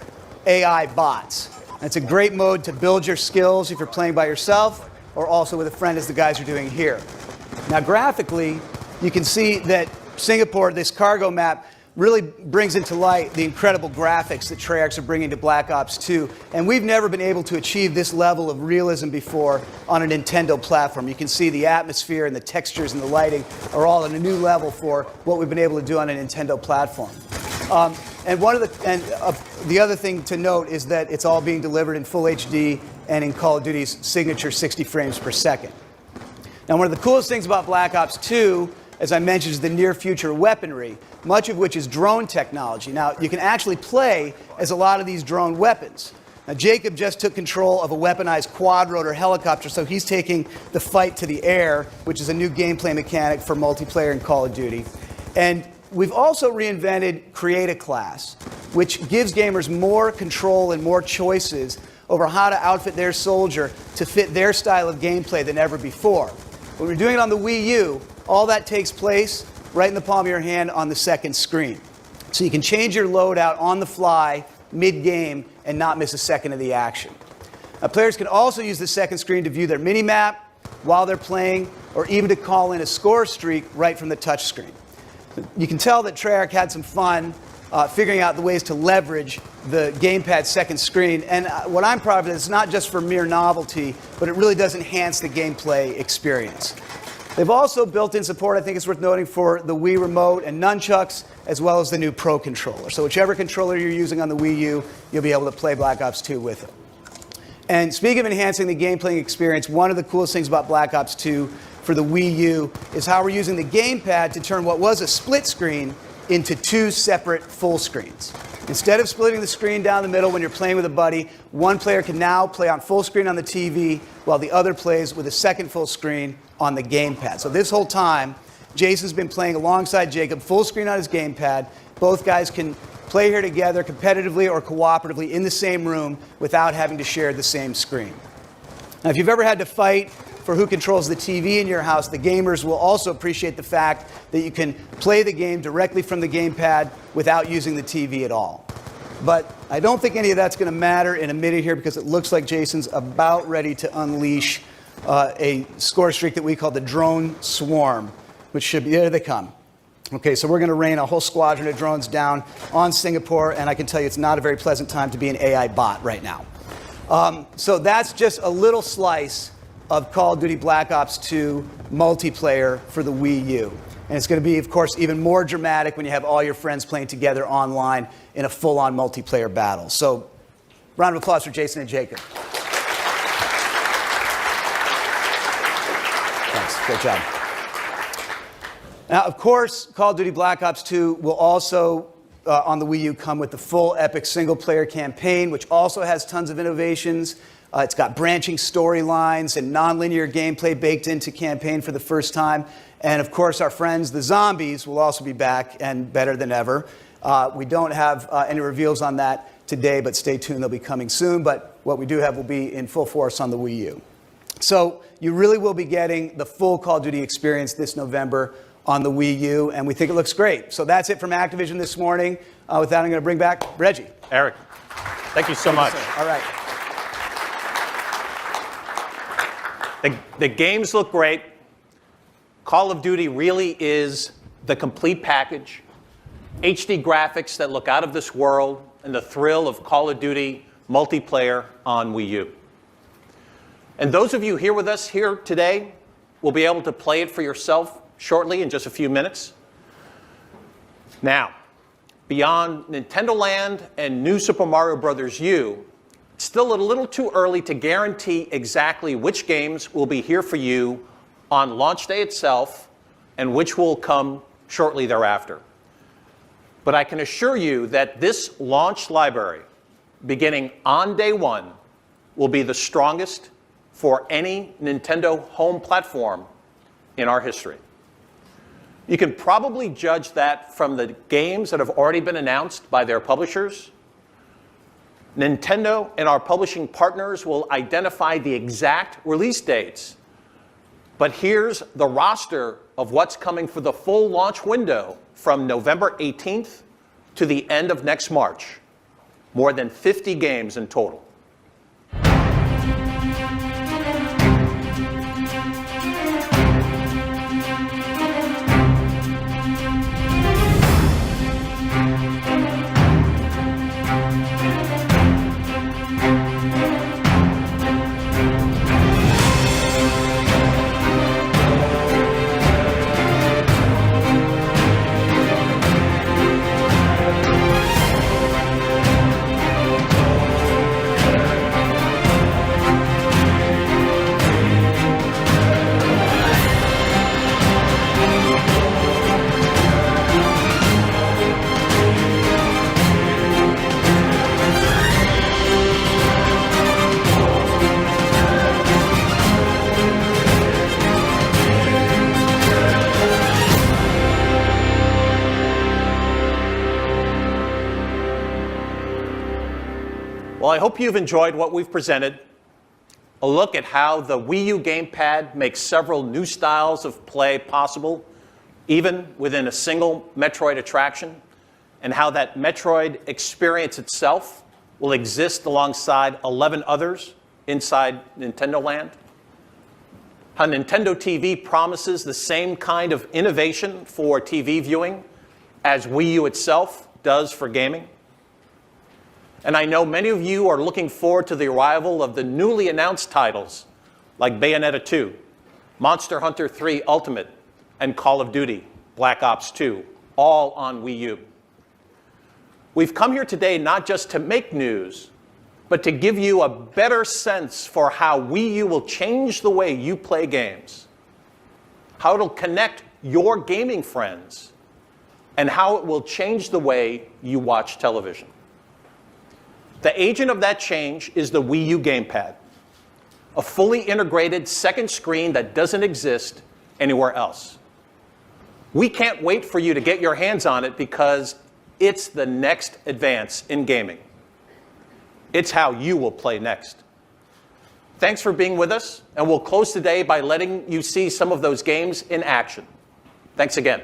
AI bots. And it's a great mode to build your skills if you're playing by yourself or also with a friend, as the guys are doing here. Now, graphically, you can see that Singapore, this cargo map, really brings into light the incredible graphics that Treyarch are bringing to Black Ops 2. And we've never been able to achieve this level of realism before on a Nintendo platform. You can see the atmosphere and the textures and the lighting are all at a new level for what we've been able to do on a Nintendo platform. And the other thing to note is that it's all being delivered in full HD and in Call of Duty's signature 60 frames per second. Now, one of the coolest things about Black Ops 2, as I mentioned, is the near future weaponry, much of which is drone technology. Now, you can actually play as a lot of these drone weapons. Now, Jacob just took control of a weaponized quad-rotor helicopter, so he's taking the fight to the air, which is a new gameplay mechanic for multiplayer in Call of Duty. And we've also reinvented Create a Class, which gives gamers more control and more choices over how to outfit their soldier to fit their style of gameplay than ever before. When we're doing it on the Wii U, all that takes place right in the palm of your hand on the second screen. So you can change your loadout on the fly, mid-game, and not miss a second of the action. Now, players can also use the second screen to view their mini-map while they're playing, or even to call in a score streak right from the touch screen. You can tell that Treyarch had some fun figuring out the ways to leverage the gamepad second screen. And what I'm proud of is it's not just for mere novelty, but it really does enhance the gameplay experience. They've also built in support, I think it's worth noting, for the Wii Remote and nunchucks, as well as the new Pro Controller. So whichever controller you're using on the Wii U, you'll be able to play Black Ops 2 with it. And speaking of enhancing the gameplay experience, one of the coolest things about Black Ops 2 for the Wii U is how we're using the gamepad to turn what was a split screen into two separate full screens. Instead of splitting the screen down the middle when you're playing with a buddy, one player can now play on full screen on the TV while the other plays with a second full screen on the gamepad. So this whole time, Jason's been playing alongside Jacob, full screen on his gamepad. Both guys can play here together competitively or cooperatively in the same room without having to share the same screen. Now, if you've ever had to fight for who controls the TV in your house, the gamers will also appreciate the fact that you can play the game directly from the gamepad without using the TV at all. But I don't think any of that's going to matter in a minute here because it looks like Jason's about ready to unleash a score streak that we call the drone swarm, which should be, there they come. Okay, so we're going to rain a whole squadron of drones down on Singapore, and I can tell you it's not a very pleasant time to be an AI bot right now. So that's just a little slice of Call of Duty Black Ops 2 multiplayer for the Wii U. And it's going to be, of course, even more dramatic when you have all your friends playing together online in a full-on multiplayer battle. So, round of applause for Jason and Jacob. Thanks. Great job. Now, of course, Call of Duty Black Ops 2 will also, on the Wii U, come with the full epic single-player campaign, which also has tons of innovations. It's got branching storylines and nonlinear gameplay baked into campaign for the first time. And of course, our friends, the zombies, will also be back and better than ever. We don't have any reveals on that today, but stay tuned. They'll be coming soon. But what we do have will be in full force on the Wii U. So you really will be getting the full Call of Duty experience this November on the Wii U, and we think it looks great. So that's it from Activision this morning. With that, I'm going to bring back Reggie. Eric, thank you so much. All right. The games look great. Call of Duty really is the complete package. HD graphics that look out of this world, and the thrill of Call of Duty multiplayer on Wii U. And those of you here with us here today will be able to play it for yourself shortly in just a few minutes. Now, beyond Nintendo Land and New Super Mario Bros. U, it's still a little too early to guarantee exactly which games will be here for you on launch day itself and which will come shortly thereafter. But I can assure you that this launch library, beginning on day one, will be the strongest for any Nintendo home platform in our history. You can probably judge that from the games that have already been announced by their publishers. Nintendo and our publishing partners will identify the exact release dates. But here's the roster of what's coming for the full launch window from November 18th to the end of next March. More than 50 games in total. Well, I hope you've enjoyed what we've presented. A look at how the Wii U gamepad makes several new styles of play possible, even within a single Metroid attraction, and how that Metroid experience itself will exist alongside 11 others inside Nintendo Land. How Nintendo TV promises the same kind of innovation for TV viewing as Wii U itself does for gaming. And I know many of you are looking forward to the arrival of the newly announced titles like Bayonetta 2, Monster Hunter 3 Ultimate, and Call of Duty Black Ops 2, all on Wii U. We've come here today not just to make news, but to give you a better sense for how Wii U will change the way you play games, how it'll connect your gaming friends, and how it will change the way you watch television. The agent of that change is the Wii U gamepad, a fully integrated second screen that doesn't exist anywhere else. We can't wait for you to get your hands on it because it's the next advance in gaming. It's how you will play next. Thanks for being with us, and we'll close today by letting you see some of those games in action. Thanks again.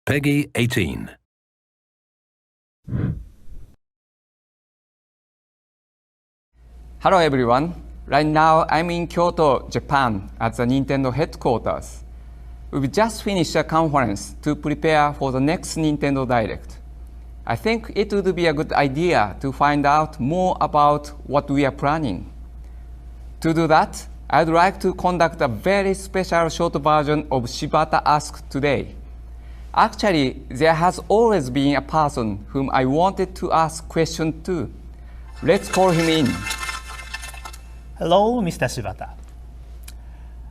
Peggy 18. Hello everyone. Right now I'm in Kyoto, Japan at the Nintendo headquarters. We've just finished a conference to prepare for the next Nintendo Direct. I think it would be a good idea to find out more about what we are planning. To do that, I'd like to conduct a very special short version of Shibata Ask today. Actually, there has always been a person whom I wanted to ask questions to. Let's call him in. Hello, Mr. Shibata.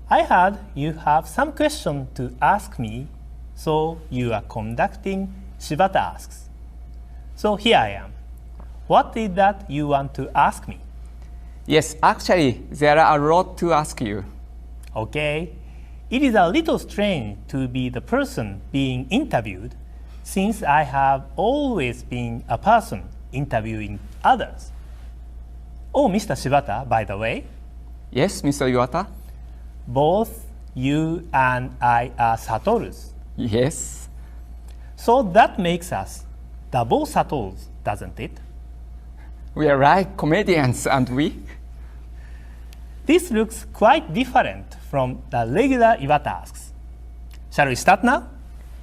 I heard you have some question to ask me, so you are conducting Shibata Asks. So here I am. What is that you want to ask me? Yes, actually, there are a lot to ask you. Okay. It is a little strange to be the person being interviewed, since I have always been a person interviewing others. Oh, Mr. Shibata, by the way. Yes, Mr. Iwata? Both you and I are Satorus. Yes. So that makes us double Satorus, doesn't it? We are like comedians, aren't we? This looks quite different from the regular Iwata Asks. Shall we start now?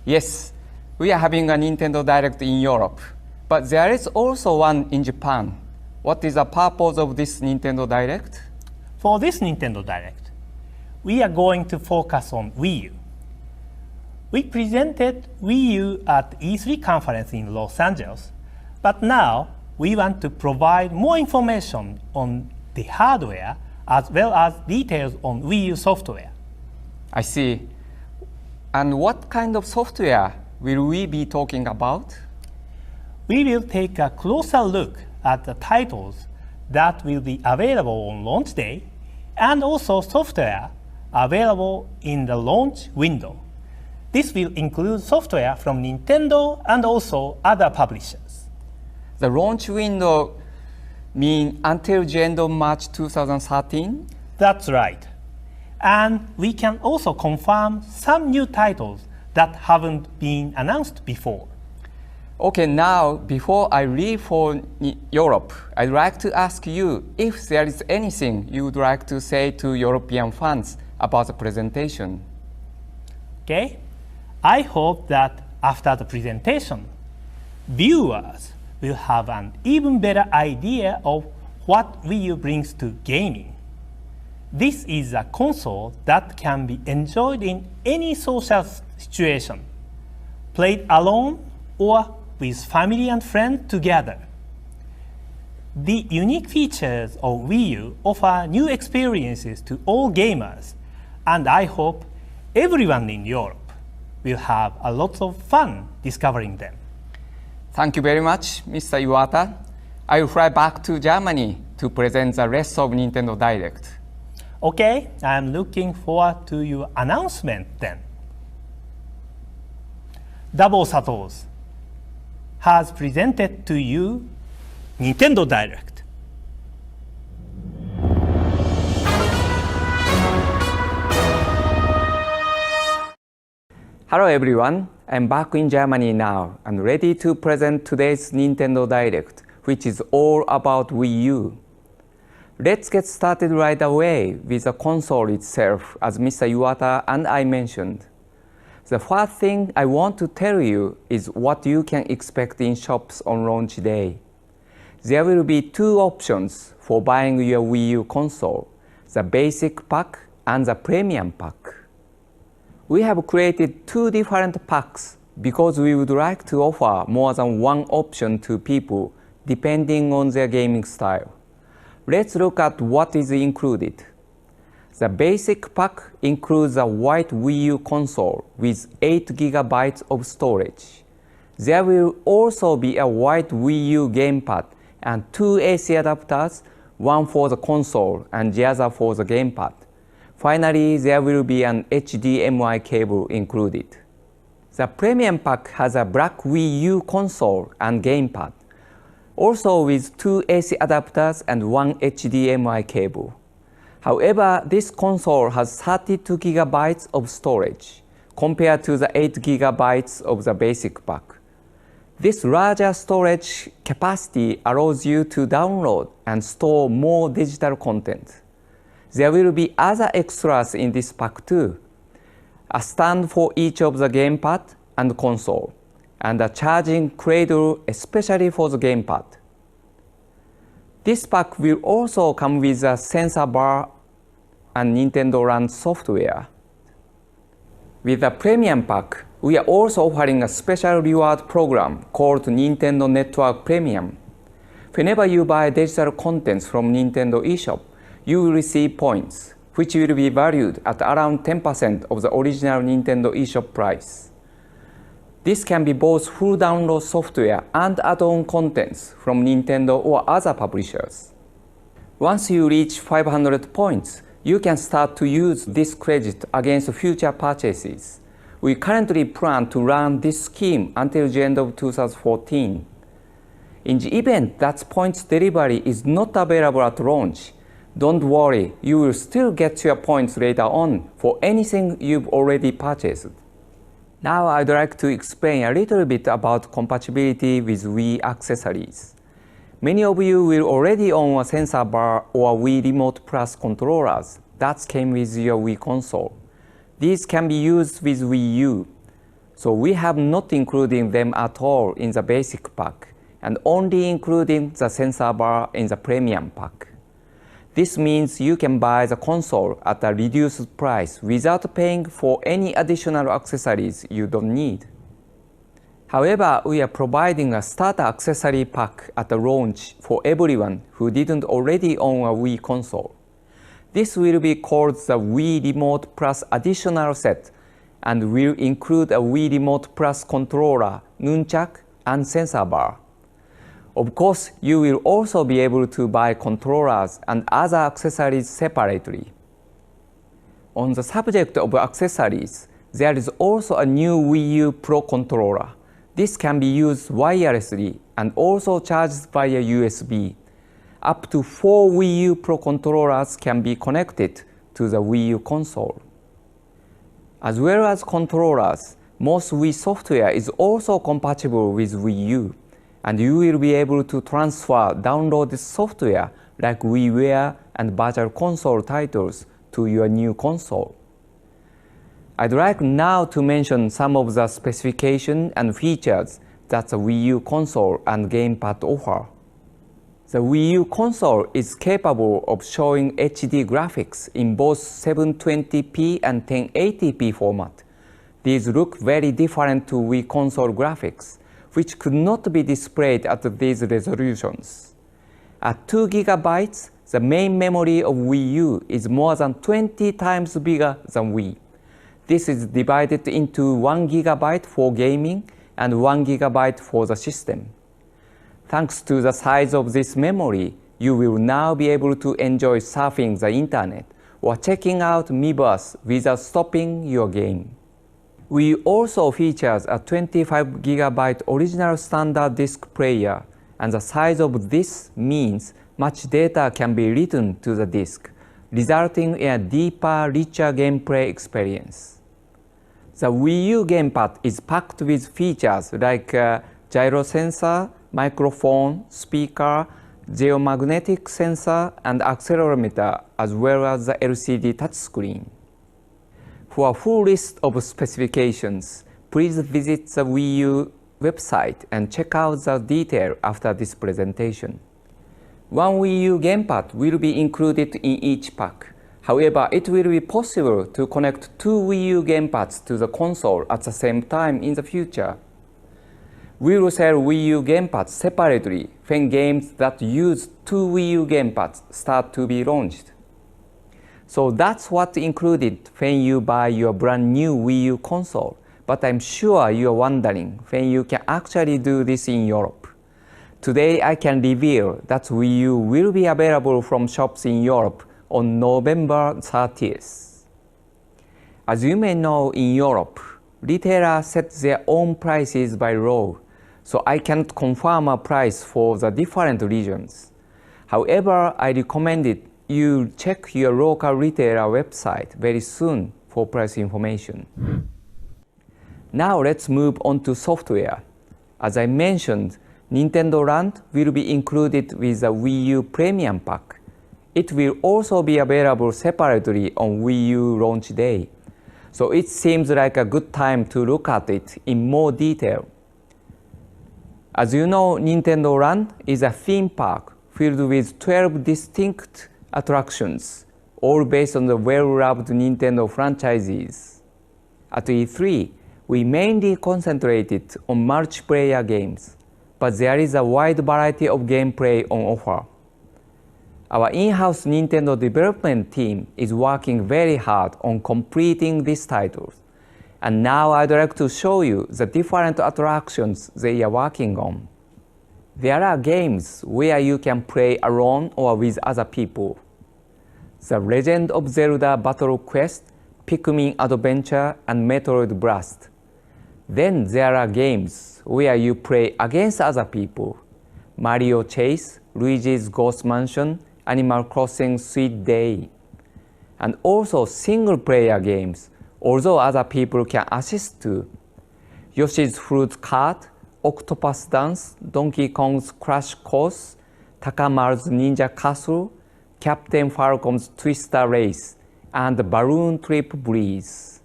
Yes. We are having a Nintendo Direct in Europe, but there is also one in Japan. What is the purpose of this Nintendo Direct? For this Nintendo Direct, we are going to focus on Wii U. We presented Wii U at E3 conference in Los Angeles, but now we want to provide more information on the hardware as well as details on Wii U software. I see. And what kind of software will we be talking about? We will take a closer look at the titles that will be available on launch day and also software available in the launch window. This will include software from Nintendo and also other publishers. The launch window mean until the end of March 2013? That's right. And we can also confirm some new titles that haven't been announced before. Okay, now before I leave for Europe, I'd like to ask you if there is anything you would like to say to European fans about the presentation. Okay? I hope that after the presentation, viewers will have an even better idea of what Wii U brings to gaming. This is a console that can be enjoyed in any social situation, played alone or with family and friends together. The unique features of Wii U offer new experiences to all gamers, and I hope everyone in Europe will have a lot of fun discovering them. Thank you very much, Mr. Iwata. I will fly back to Germany to present the rest of Nintendo Direct. Okay, I'm looking forward to your announcement then. Double Satos has presented to you Nintendo Direct. Hello everyone, I'm back in Germany now and ready to present today's Nintendo Direct, which is all about Wii U. Let's get started right away with the console itself, as Mr. Iwata and I mentioned. The first thing I want to tell you is what you can expect in shops on launch day. There will be two options for buying your Wii U console, the basic pack and the premium pack. We have created two different packs because we would like to offer more than one option to people depending on their gaming style. Let's look at what is included. The basic pack includes a white Wii U console with 8 GB of storage. There will also be a white Wii U gamepad and two AC adapters, one for the console and the other for the gamepad. Finally, there will be an HDMI cable included. The premium pack has a black Wii U console and gamepad, also with two AC adapters and one HDMI cable. However, this console has 32 GB of storage compared to the 8 GB of the basic pack. This larger storage capacity allows you to download and store more digital content. There will be other extras in this pack too. A stand for each of the gamepad and console, and a charging cradle especially for the gamepad. This pack will also come with a sensor bar and Nintendo Land software. With the premium pack, we are also offering a special reward program called Nintendo Network Premium. Whenever you buy digital contents from Nintendo eShop, you will receive points, which will be valued at around 10% of the original Nintendo eShop price. This can be both full download software and add-on contents from Nintendo or other publishers. Once you reach 500 points, you can start to use this credit against future purchases. We currently plan to run this scheme until the end of 2014. In the event that points delivery is not available at launch, don't worry, you will still get your points later on for anything you've already purchased. Now I'd like to explain a little bit about compatibility with Wii accessories. Many of you will already own a sensor bar or Wii Remote Plus controllers that came with your Wii console. These can be used with Wii U, so we have not included them at all in the basic pack and only including the sensor bar in the premium pack. This means you can buy the console at a reduced price without paying for any additional accessories you don't need. However, we are providing a starter accessory pack at the launch for everyone who didn't already own a Wii console. This will be called the Wii Remote Plus Additional Set and will include a Wii Remote Plus controller, nunchuck, and sensor bar. Of course, you will also be able to buy controllers and other accessories separately. On the subject of accessories, there is also a new Wii U Pro controller. This can be used wirelessly and also charged via USB. Up to 4 Wii U Pro controllers can be connected to the Wii U console. As well as controllers, most Wii software is also compatible with Wii U, and you will be able to transfer downloaded software like WiiWare and Virtual Console titles to your new console. I'd like now to mention some of the specifications and features that the Wii U console and gamepad offer. The Wii U console is capable of showing HD graphics in both 720p and 1080p format. These look very different to Wii console graphics, which could not be displayed at these resolutions. At 2 GB, the main memory of Wii U is more than 20 times bigger than Wii. This is divided into 1 GB for gaming and 1 GB for the system. Thanks to the size of this memory, you will now be able to enjoy surfing the internet or checking out Miiverse without stopping your game. Wii also features a 25 GB original standard disk player, and the size of this means much data can be written to the disk, resulting in a deeper, richer gameplay experience. The Wii U gamepad is packed with features like a gyro sensor, microphone, speaker, geomagnetic sensor, and accelerometer, as well as the LCD touchscreen. For a full list of specifications, please visit the Wii U website and check out the detail after this presentation. One Wii U gamepad will be included in each pack. However, it will be possible to connect 2 Wii U gamepads to the console at the same time in the future. We will sell Wii U gamepads separately when games that use 2 Wii U gamepads start to be launched. So that's what's included when you buy your brand new Wii U console, but I'm sure you're wondering when you can actually do this in Europe. Today I can reveal that Wii U will be available from shops in Europe on November 30th. As you may know, in Europe, retailers set their own prices by law, so I can't confirm a price for the different regions. However, I recommend you check your local retailer website very soon for price information. Now let's move on to software. As I mentioned, Nintendo Land will be included with the Wii U Premium Pack. It will also be available separately on Wii U launch day, so it seems like a good time to look at it in more detail. As you know, Nintendo Land is a theme park filled with 12 distinct attractions, all based on the well-loved Nintendo franchises. At E3, we mainly concentrated on multiplayer games, but there is a wide variety of gameplay on offer. Our in-house Nintendo development team is working very hard on completing these titles, and now I'd like to show you the different attractions they are working on. There are games where you can play alone or with other people. The Legend of Zelda Battle Quest, Pikmin Adventure, and Metroid Blast. Then there are games where you play against other people. Mario Chase, Luigi's Ghost Mansion, Animal Crossing Sweet Day. And also single-player games, although other people can assist too. Yoshi's Fruit Cart, Octopus Dance, Donkey Kong's Crash Course, Takamaru's Ninja Castle, Captain Falcon's Twister Race, and Balloon Trip Breeze.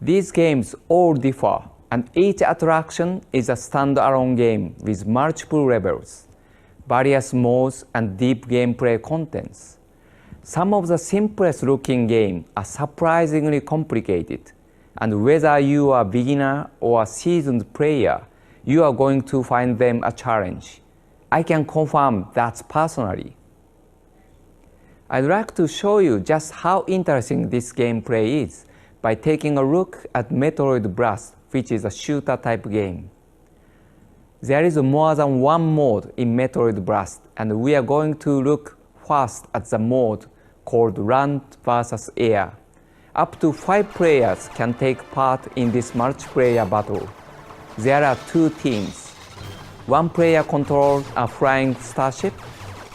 These games all differ, and each attraction is a standalone game with multiple levels, various modes, and deep gameplay contents. Some of the simplest looking games are surprisingly complicated, and whether you are a beginner or a seasoned player, you are going to find them a challenge. I can confirm that personally. I'd like to show you just how interesting this gameplay is by taking a look at Metroid Blast, which is a shooter-type game. There is more than one mode in Metroid Blast, and we are going to look first at the mode called Land vs. Air. Up to 5 players can take part in this multiplayer battle. There are 2 teams. One player controls a flying starship,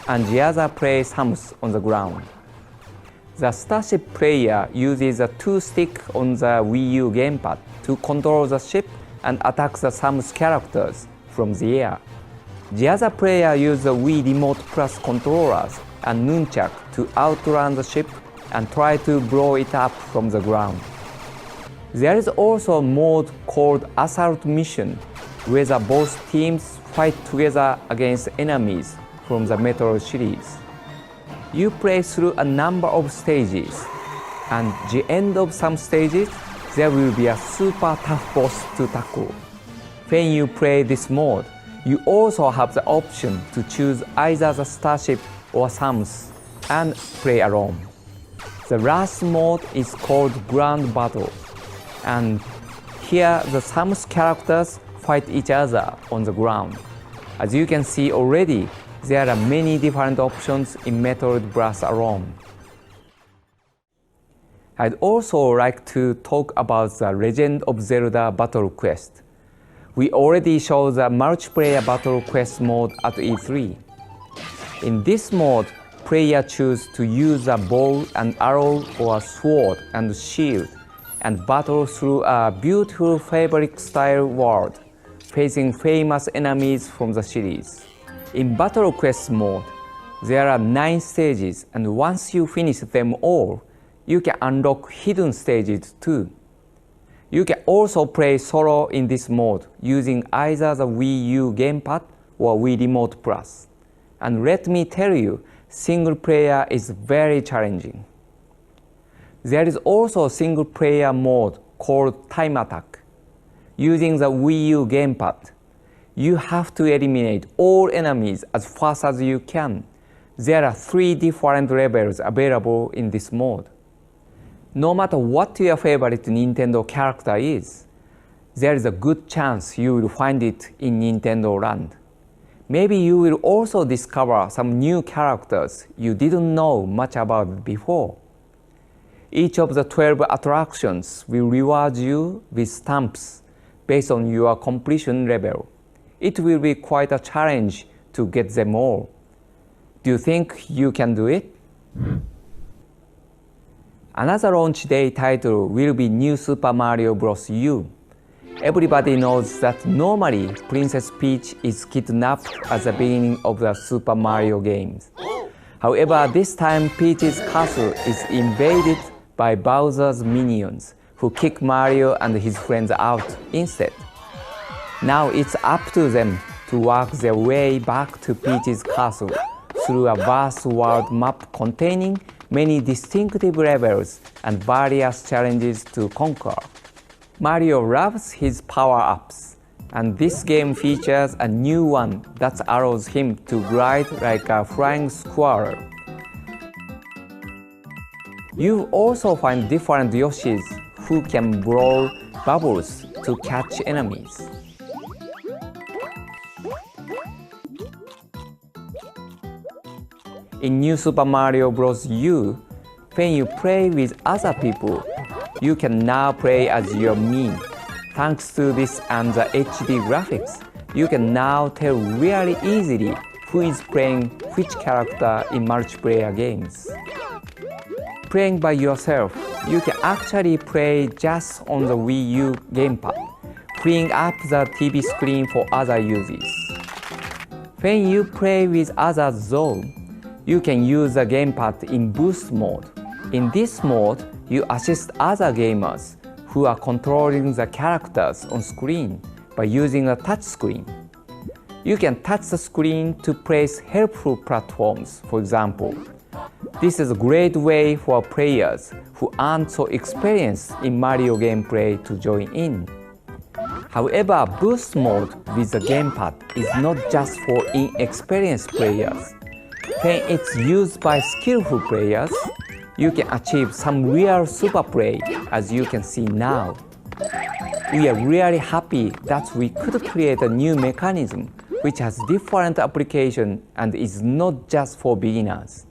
and the other plays Samus on the ground. The starship player uses a 2-stick on the Wii U gamepad to control the ship and attack the Samus characters from the air. The other player uses the Wii Remote Plus controllers and nunchuck to outrun the ship and try to blow it up from the ground. There is also a mode called Assault Mission, where both teams fight together against enemies from the Metroid series. You play through a number of stages, and at the end of some stages, there will be a super tough boss to tackle. When you play this mode, you also have the option to choose either the starship or Samus and play alone. The last mode is called Ground Battle, and here the Samus characters fight each other on the ground. As you can see already, there are many different options in Metroid Blast alone. I'd also like to talk about the Legend of Zelda Battle Quest. We already showed the multiplayer Battle Quest mode at E3. In this mode, players choose to use a bow and arrow or a sword and shield and battle through a beautiful fabric-style world, facing famous enemies from the series. In Battle Quest mode, there are 9 stages, and once you finish them all, you can unlock hidden stages too. You can also play solo in this mode using either the Wii U gamepad or Wii Remote Plus. And let me tell you, single player is very challenging. There is also a single player mode called Time Attack. Using the Wii U gamepad, you have to eliminate all enemies as fast as you can. There are 3 different levels available in this mode. No matter what your favorite Nintendo character is, there is a good chance you will find it in Nintendo Land. Maybe you will also discover some new characters you didn't know much about before. Each of the 12 attractions will reward you with stamps based on your completion level. It will be quite a challenge to get them all. Do you think you can do it? Another launch day title will be New Super Mario Bros. U. Everybody knows that normally Princess Peach is kidnapped at the beginning of the Super Mario games. However, this time Peach's castle is invaded by Bowser's minions, who kick Mario and his friends out instead. Now it's up to them to work their way back to Peach's castle through a vast world map containing many distinctive levels and various challenges to conquer. Mario loves his power-ups, and this game features a new one that allows him to glide like a flying squirrel. You also find different Yoshis who can blow bubbles to catch enemies. In New Super Mario Bros. U, when you play with other people, you can now play as your Mii. Thanks to this and the HD graphics, you can now tell really easily who is playing which character in multiplayer games. Playing by yourself, you can actually play just on the Wii U gamepad, freeing up the TV screen for other users. When you play with others though, you can use the gamepad in boost mode. In this mode, you assist other gamers who are controlling the characters on screen by using a touch screen. You can touch the screen to place helpful platforms, for example. This is a great way for players who aren't so experienced in Mario gameplay to join in. However, boost mode with the gamepad is not just for inexperienced players. When it's used by skillful players, you can achieve some real super play, as you can see now. We are really happy that we could create a new mechanism which has different application and is not just for beginners.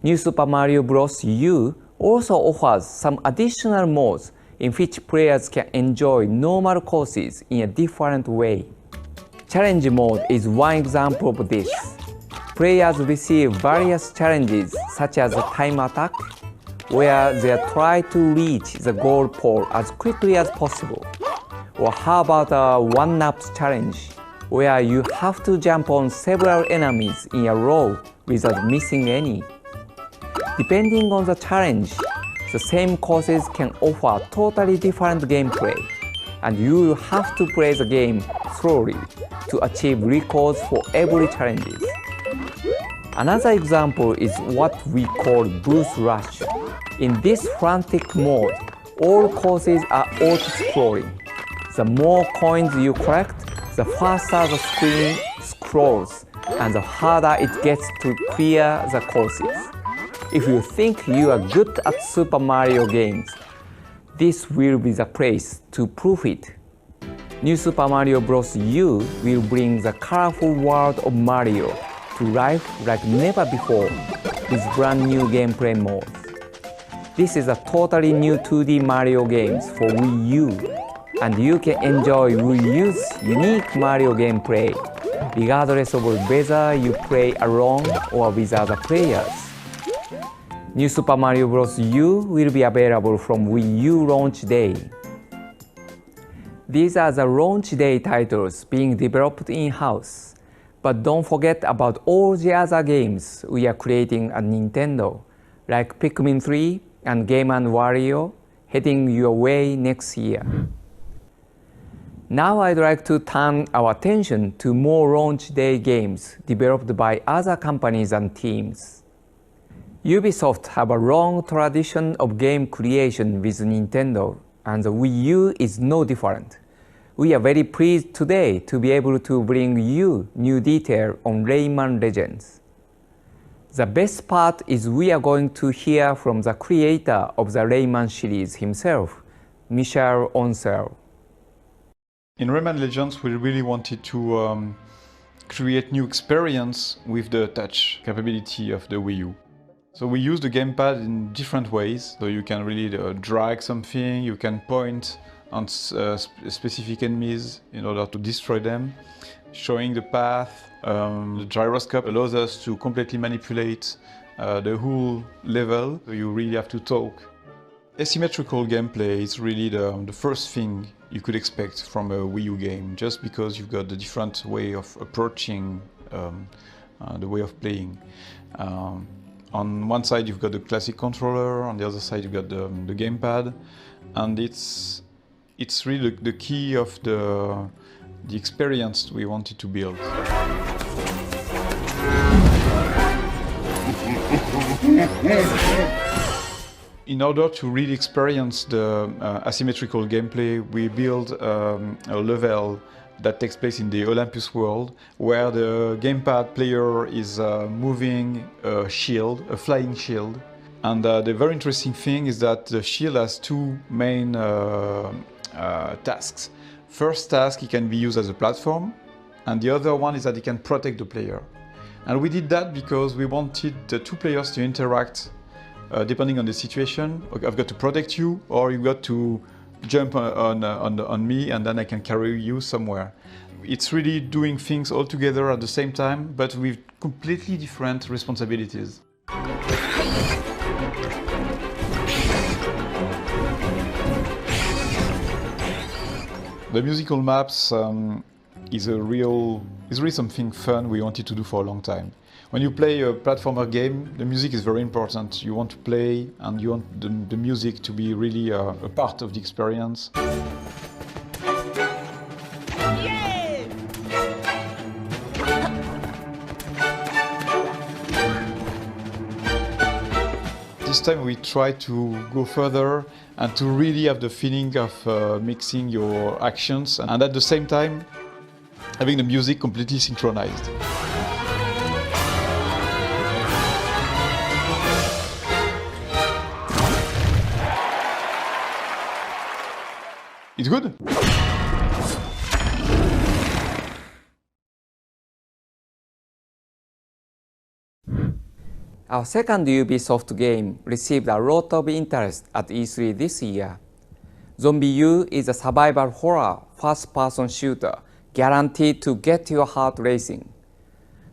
New Super Mario Bros. U also offers some additional modes in which players can enjoy normal courses in a different way. Challenge mode is one example of this. Players receive various challenges such as a time attack, where they try to reach the goal pole as quickly as possible. Or how about a one-up challenge, where you have to jump on several enemies in a row without missing any. Depending on the challenge, the same courses can offer totally different gameplay, and you will have to play the game thoroughly to achieve records for every challenge. Another example is what we call Boost Rush. In this frantic mode, all courses are auto-scrolling. The more coins you collect, the faster the screen scrolls, and the harder it gets to clear the courses. If you think you are good at Super Mario games, this will be the place to prove it. New Super Mario Bros. U will bring the colorful world of Mario to life like never before with brand new gameplay modes. This is a totally new 2D Mario games for Wii U, and you can enjoy Wii U's unique Mario gameplay, regardless of whether you play alone or with other players. New Super Mario Bros. U will be available from Wii U launch day. These are the launch day titles being developed in-house. But don't forget about all the other games we are creating at Nintendo, like Pikmin 3 and Game & Wario, heading your way next year. Now I'd like to turn our attention to more launch day games developed by other companies and teams. UBISOFT have a long tradition of game creation with Nintendo, and the Wii U is no different. We are very pleased today to be able to bring you new detail on Rayman Legends. The best part is we are going to hear from the creator of the Rayman series himself, Michel Ancel. In Rayman Legends, we really wanted to create new experience with the touch capability of the Wii U. So we use the gamepad in different ways. So you can really drag something, you can point on specific enemies in order to destroy them, showing the path. The gyroscope allows us to completely manipulate the whole level, so you really have to talk. Asymmetrical gameplay is really the first thing you could expect from a Wii U game, just because you've got the different way of approaching the way of playing. On one side you've got the classic controller, on the other side you've got the gamepad, and it's really the key of the experience we wanted to build. In order to really experience the asymmetrical gameplay, we build a level that takes place in the Olympus world, where the gamepad player is moving a shield, a flying shield. And the very interesting thing is that the shield has two main tasks. First task, it can be used as a platform, and the other one is that it can protect the player. And we did that because we wanted the two players to interact depending on the situation. I've got to protect you, or you've got to jump on me and then I can carry you somewhere. It's really doing things all together at the same time, but with completely different responsibilities. The musical maps is really something fun we wanted to do for a long time. When you play a platformer game, the music is very important. You want to play and you want the music to be really a part of the experience. This time we try to go further and to really have the feeling of mixing your actions and at the same time having the music completely synchronized. it's good. Our second UBISOFT game received a lot of interest at E3 this year. ZOMBI U is a survival horror first-person shooter guaranteed to get your heart racing.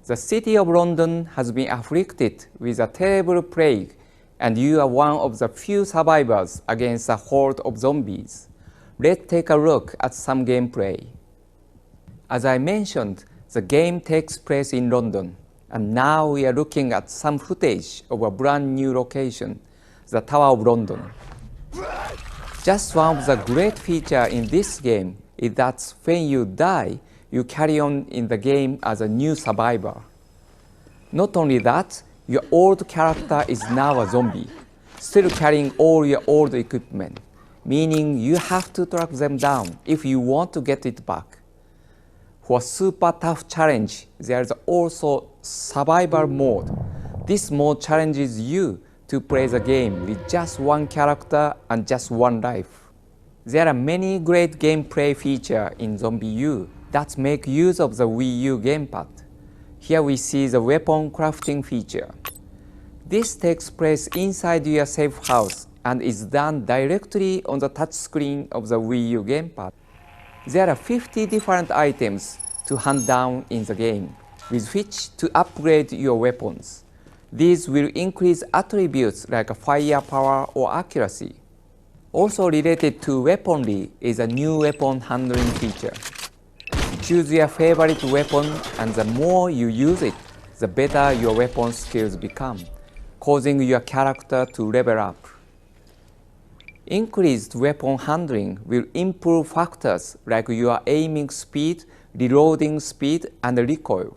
The city of London has been afflicted with a terrible plague, and you are one of the few survivors against a horde of zombies. Let's take a look at some gameplay. As I mentioned, the game takes place in London, and now we are looking at some footage of a brand new location, the Tower of London. Just one of the great features in this game is that when you die, you carry on in the game as a new survivor. Not only that, your old character is now a zombie, still carrying all your old equipment, meaning you have to track them down if you want to get it back. For a super tough challenge, there is also survival mode. This mode challenges you to play the game with just one character and just one life. There are many great gameplay features in ZOMBI U that make use of the Wii U gamepad. Here we see the weapon crafting feature. This takes place inside your safe house and is done directly on the touchscreen of the Wii U gamepad. There are 50 different items to hunt down in the game, with which to upgrade your weapons. These will increase attributes like firepower or accuracy. Also related to weaponry is a new weapon handling feature. Choose your favorite weapon, and the more you use it, the better your weapon skills become, causing your character to level up. Increased weapon handling will improve factors like your aiming speed, reloading speed, and recoil.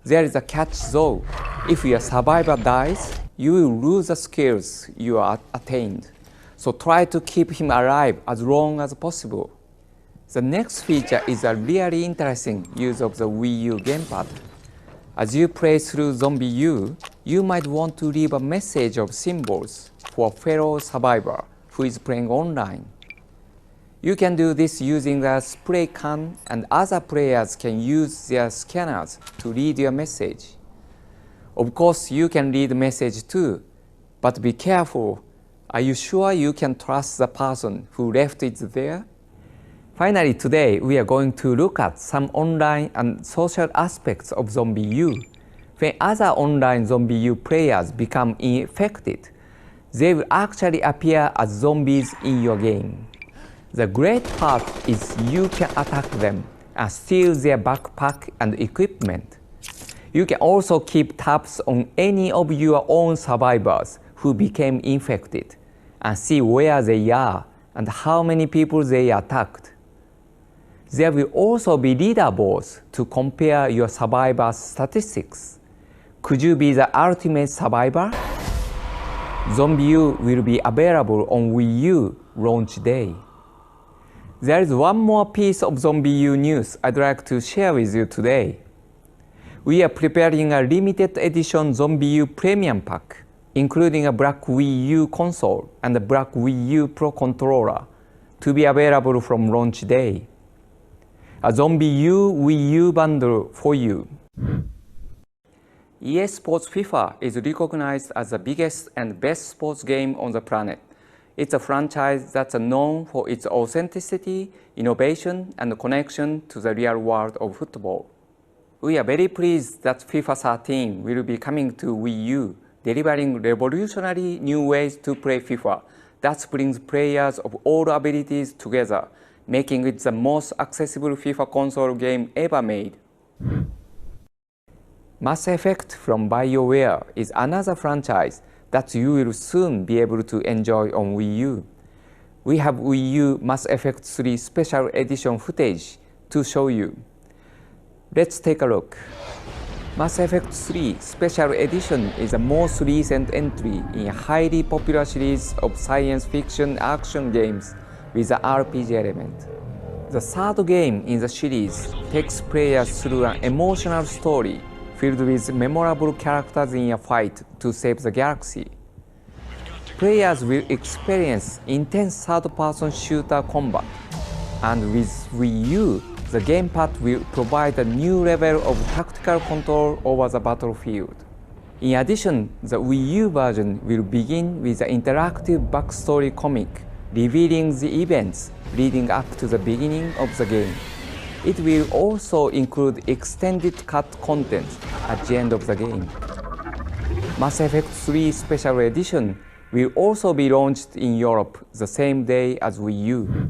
There is a catch though. If your survivor dies, you will lose the skills you attained. So try to keep him alive as long as possible. The next feature is a really interesting use of the Wii U gamepad. As you play through ZOMBI U, you might want to leave a message of symbols for a fellow survivor who is playing online. You can do this using a spray can, and other players can use their scanners to read your message. Of course, you can read the message too, but be careful. Are you sure you can trust the person who left it there? Finally, today we are going to look at some online and social aspects of ZOMBI U. When other online ZOMBI U players become infected, they will actually appear as zombies in your game. The great part is you can attack them and steal their backpack and equipment. You can also keep tabs on any of your own survivors who became infected and see where they are and how many people they attacked. There will also be leaderboards to compare your survivors' statistics. Could you be the ultimate survivor? ZOMBI U will be available on Wii U launch day. There is one more piece of ZOMBI U news I'd like to share with you today. We are preparing a limited edition ZOMBI U Premium Pack, including a black Wii U console and a black Wii U Pro controller, to be available from launch day. A ZOMBI U Wii U bundle for you. EA Sports FIFA is recognized as the biggest and best sports game on the planet. It's a franchise that's known for its authenticity, innovation, and connection to the real world of football. We are very pleased that FIFA 13 will be coming to Wii U, delivering revolutionary new ways to play FIFA that brings players of all abilities together, making it the most accessible FIFA console game ever made. Mass Effect from BioWare is another franchise that you will soon be able to enjoy on Wii U. We have Wii U Mass Effect 3 Special Edition footage to show you. Let's take a look. Mass Effect 3 Special Edition is the most recent entry in a highly popular series of science fiction action games with an RPG element. The third game in the series takes players through an emotional story filled with memorable characters in a fight to save the galaxy. Players will experience intense third-person shooter combat, And with Wii U, the gamepad will provide a new level of tactical control over the battlefield. In addition, the Wii U version will begin with an interactive backstory comic revealing the events leading up to the beginning of the game. It will also include extended cut content at the end of the game. Mass Effect 3 Special Edition will also be launched in Europe the same day as Wii U.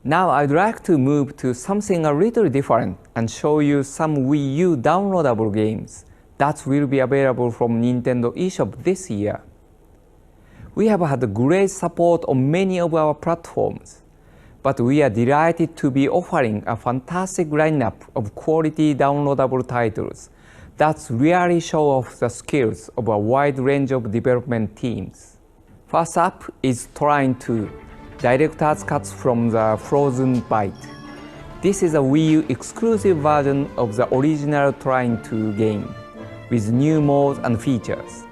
Now I'd like to move to something a little different and show you some Wii U downloadable games that will be available from Nintendo eShop this year. We have had great support on many of our platforms, but we are delighted to be offering a fantastic lineup of quality downloadable titles that really show off the skills of a wide range of development teams. First up is Trine 2, Director's Cuts from the Frozen Byte. This is a Wii U exclusive version of the original Trine 2 game, with new modes and features.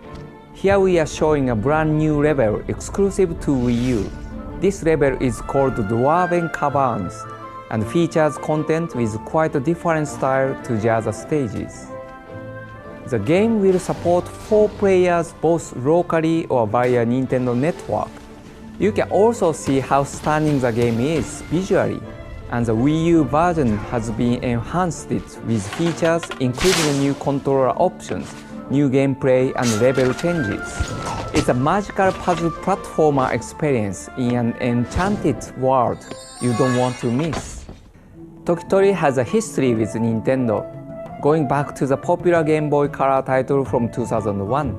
Here we are showing a brand new level exclusive to Wii U. This level is called Dwarven Caverns and features content with quite a different style to the other stages. The game will support 4 players both locally or via Nintendo Network. You can also see how stunning the game is visually, and the Wii U version has been enhanced with features including new controller options, new gameplay and level changes. It's a magical puzzle platformer experience in an enchanted world you don't want to miss. Toki Tori has a history with Nintendo, going back to the popular Game Boy Color title from 2001.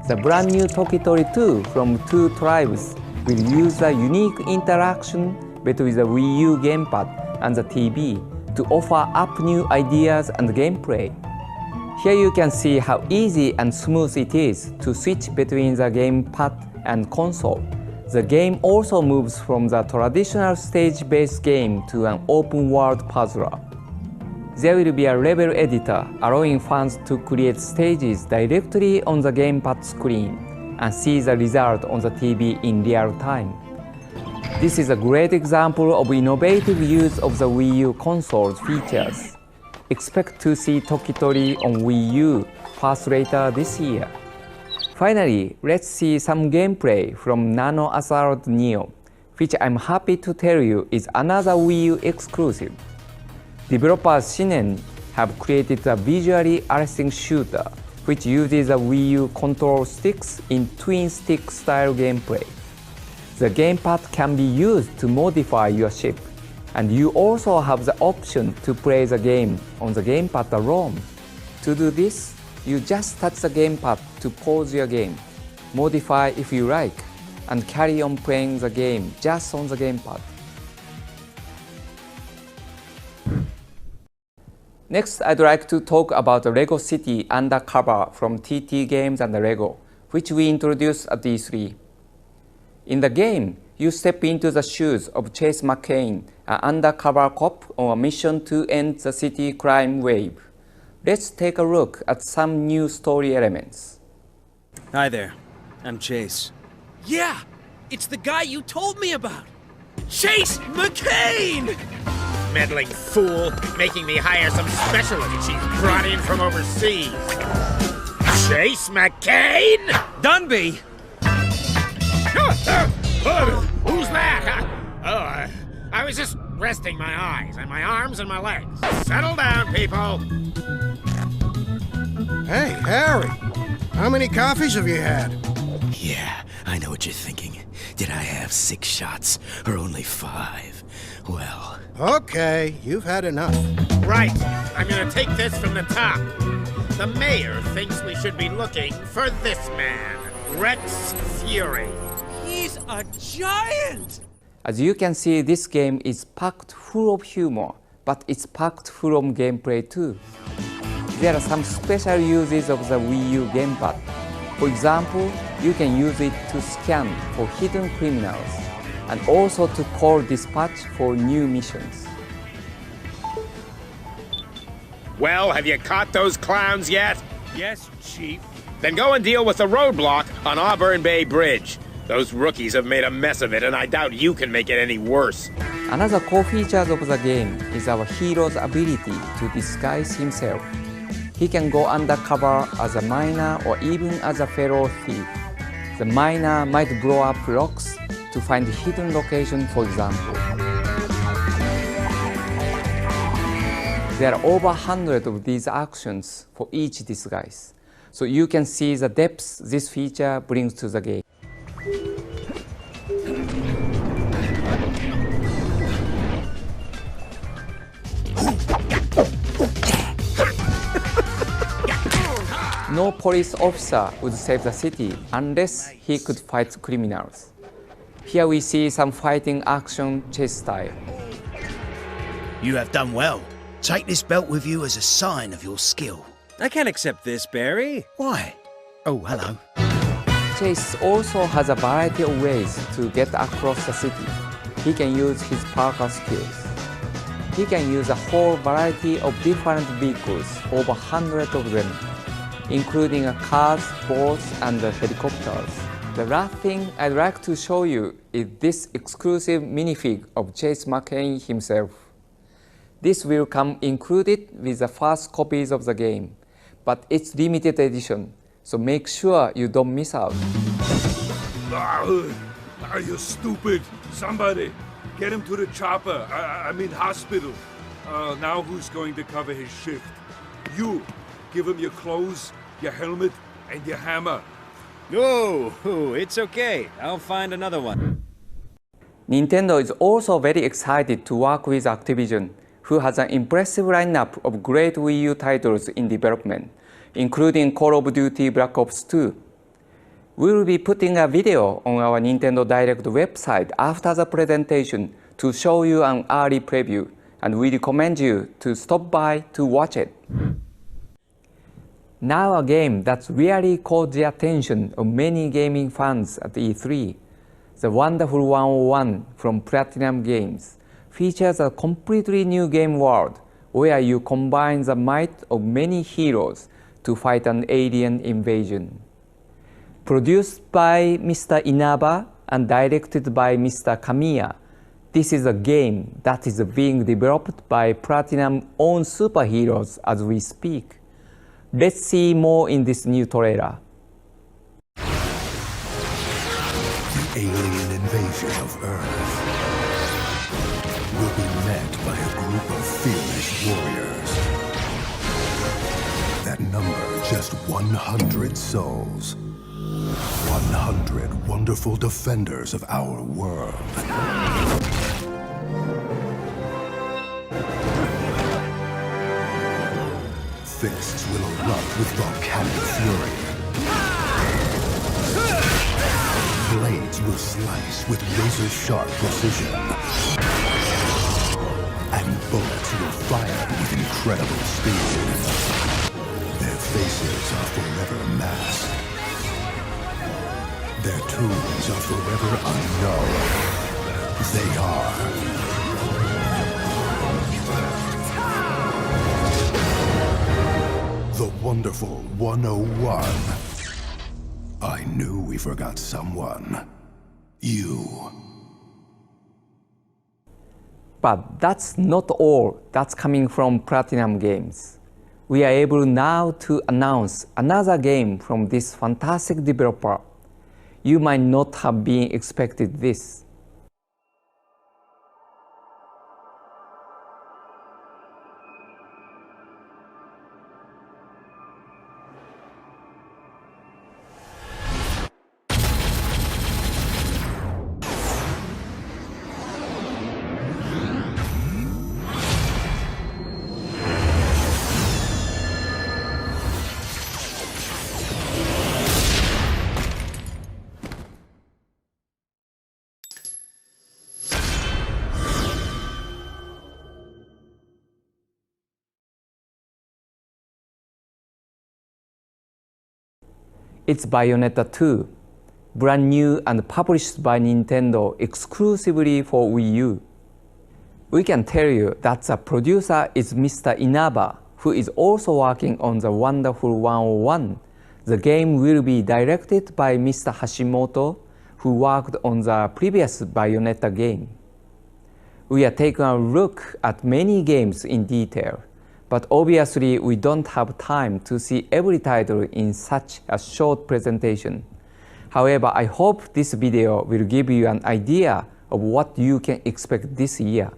The brand new Toki Tori 2 from Two Tribes will use a unique interaction between the Wii U gamepad and the TV to offer up new ideas and gameplay. Here you can see how easy and smooth it is to switch between the gamepad and console. The game also moves from the traditional stage-based game to an open-world puzzler. There will be a level editor allowing fans to create stages directly on the gamepad screen and see the result on the TV in real time. This is a great example of innovative use of the Wii U console's features. Expect to see Toki Tori on Wii U first later this year. Finally, let's see some gameplay from Nano Assault Neo, which I'm happy to tell you is another Wii U exclusive. Developers Shin'en have created a visually arresting shooter which uses the Wii U control sticks in twin-stick style gameplay. The gamepad can be used to modify your ship, and you also have the option to play the game on the gamepad alone. To do this, you just touch the gamepad to pause your game, modify if you like, and carry on playing the game just on the gamepad. Next, I'd like to talk about Lego City Undercover from TT Games and Lego, which we introduced at E3. In the game, you step into the shoes of Chase McCain, an undercover cop on a mission to end the city crime wave. Let's take a look at some new story elements. Hi there, I'm Chase. Yeah, it's the guy you told me about. Chase McCain! Meddling fool, making me hire some specialist she's brought in from overseas. Chase McCain? Dunby! Who's that? I was just resting my eyes and my arms and my legs. Settle down, people. Hey, Harry. How many coffees have you had? Yeah, I know what you're thinking. Did I have 6 shots or only 5? Well... Okay, you've had enough. Right. I'm gonna take this from the top. The mayor thinks we should be looking for this man, Rex Fury. He's a giant! As you can see, this game is packed full of humor, but it's packed full of gameplay too. There are some special uses of the Wii U gamepad. For example, you can use it to scan for hidden criminals, and also to call dispatch for new missions. Well, have you caught those clowns yet? Yes, Chief. Then go and deal with the roadblock on Auburn Bay Bridge. Those rookies have made a mess of it, and I doubt you can make it any worse. Another core feature of the game is our hero's ability to disguise himself. He can go undercover as a miner or even as a fellow thief. The miner might blow up rocks to find hidden location, for example. There are over 100 of these actions for each disguise, so you can see the depth this feature brings to the game. No police officer would save the city unless he could fight criminals. Here we see some fighting action chase style. You have done well. Take this belt with you as a sign of your skill. I can't accept this, Barry. Why? Oh, hello. Chase also has a variety of ways to get across the city. He can use his parkour skills. He can use a whole variety of different vehicles, over 100 of them, including cars, boats, and helicopters. The last thing I'd like to show you is this exclusive minifig of Chase McCain himself. This will come included with the first copies of the game, but it's limited edition, so make sure you don't miss out. Are you stupid? Somebody, get him to the chopper. I mean hospital. Now who's going to cover his shift? You. Give him your clothes, your helmet, and your hammer. Oh, it's okay. I'll find another one. Nintendo is also very excited to work with Activision, who has an impressive lineup of great Wii U titles in development, including Call of Duty Black Ops 2. We will be putting a video on our Nintendo Direct website after the presentation to show you an early preview, and we recommend you to stop by to watch it. Now a game that's really caught the attention of many gaming fans at E3, The Wonderful 101 from Platinum Games, features a completely new game world where you combine the might of many heroes to fight an alien invasion. Produced by Mr. Inaba and directed by Mr. Kamiya, this is a game that is being developed by Platinum's own superheroes as we speak. Let's see more in this new trailer. The alien invasion of Earth will be met by a group of fearless warriors that number just 100 souls. 100 wonderful defenders of our world. Fists will erupt with volcanic fury. Blades will slice with razor-sharp precision. And bullets will fire with incredible speed. Their faces are forever masked. Their tombs are forever unknown. They are the Wonderful 101. I knew we forgot someone. You. But that's not all that's coming from Platinum Games. We are able now to announce another game from this fantastic developer. You might not have been expected this. It's Bayonetta 2, brand new and published by Nintendo exclusively for Wii U. We can tell you that the producer is Mr. Inaba, who is also working on The Wonderful 101. The game will be directed by Mr. Hashimoto, who worked on the previous Bayonetta game. We are taking a look at many games in detail, but obviously we don't have time to see every title in such a short presentation. However, I hope this video will give you an idea of what you can expect this year.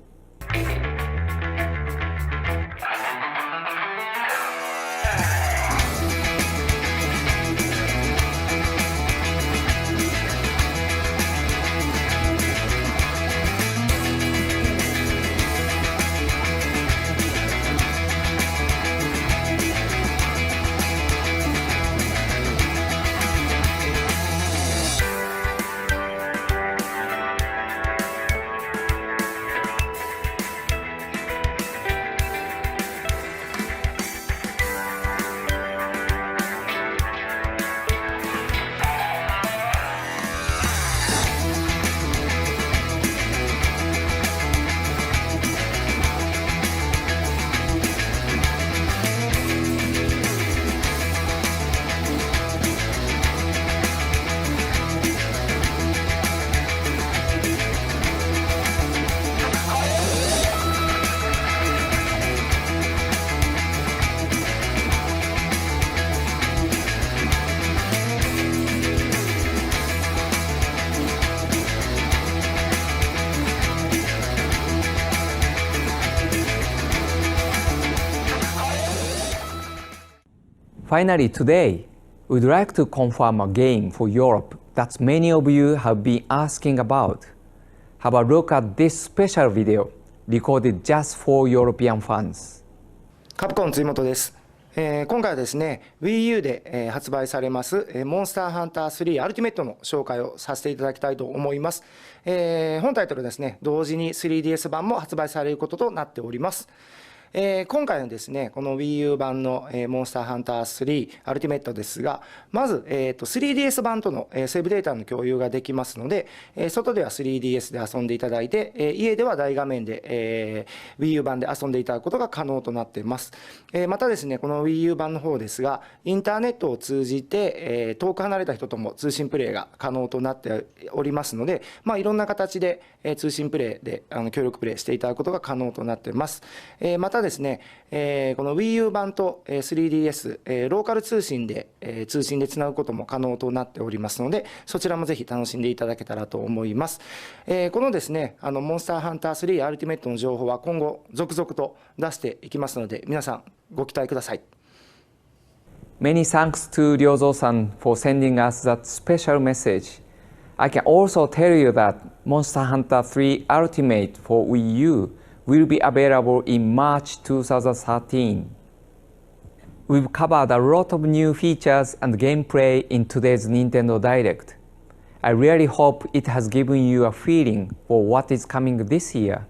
Finally, today, we'd like to confirm a game for Europe that many of you have been asking about. Have a look at this special video recorded just for European fans. カプコン辻本です。今回はですね、Wii U で発売されますモンスターハンター3アルティメットの紹介をさせていただきたいと思います。本タイトルですね、同時に 3DS 版も発売されることとなっております。今回のですね、この Wii U 版のモンスターハンター3アルティメットですが、まず3DS 版とのセーブデータの共有ができますので、外では 3DS で遊んでいただいて、家では大画面で Wii U 版で遊んでいただくことが可能となっています。またですね、この Wii U 版の方ですが、インターネットを通じて遠く離れた人とも通信プレイが可能となっておりますので、いろんな形で通信プレイで協力プレイしていただくことが可能となっています。またですね、この Wii U 版と 3DS、ローカル通信でつなぐことも可能となっておりますので、そちらもぜひ楽しんでいただけたらと思います。このですね、モンスターハンター3アルティメットの情報は今後続々と出していきますので、皆さんご期待ください。Many thanks to Ryozo-san for sending us that special message. I can also tell you that Monster Hunter 3 Ultimate for Wii U will be available in March 2013. We've covered a lot of new features and gameplay in today's Nintendo Direct. I really hope it has given you a feeling for what is coming this year.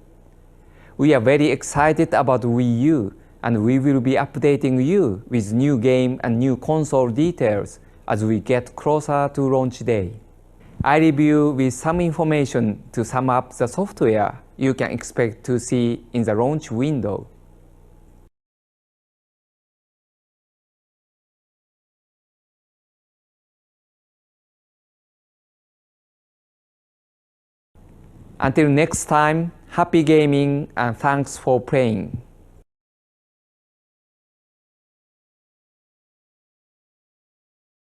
We are very excited about Wii U, and we will be updating you with new game and new console details as we get closer to launch day. I leave you with some information to sum up the software you can expect to see in the launch window. Until next time, happy gaming and thanks for playing.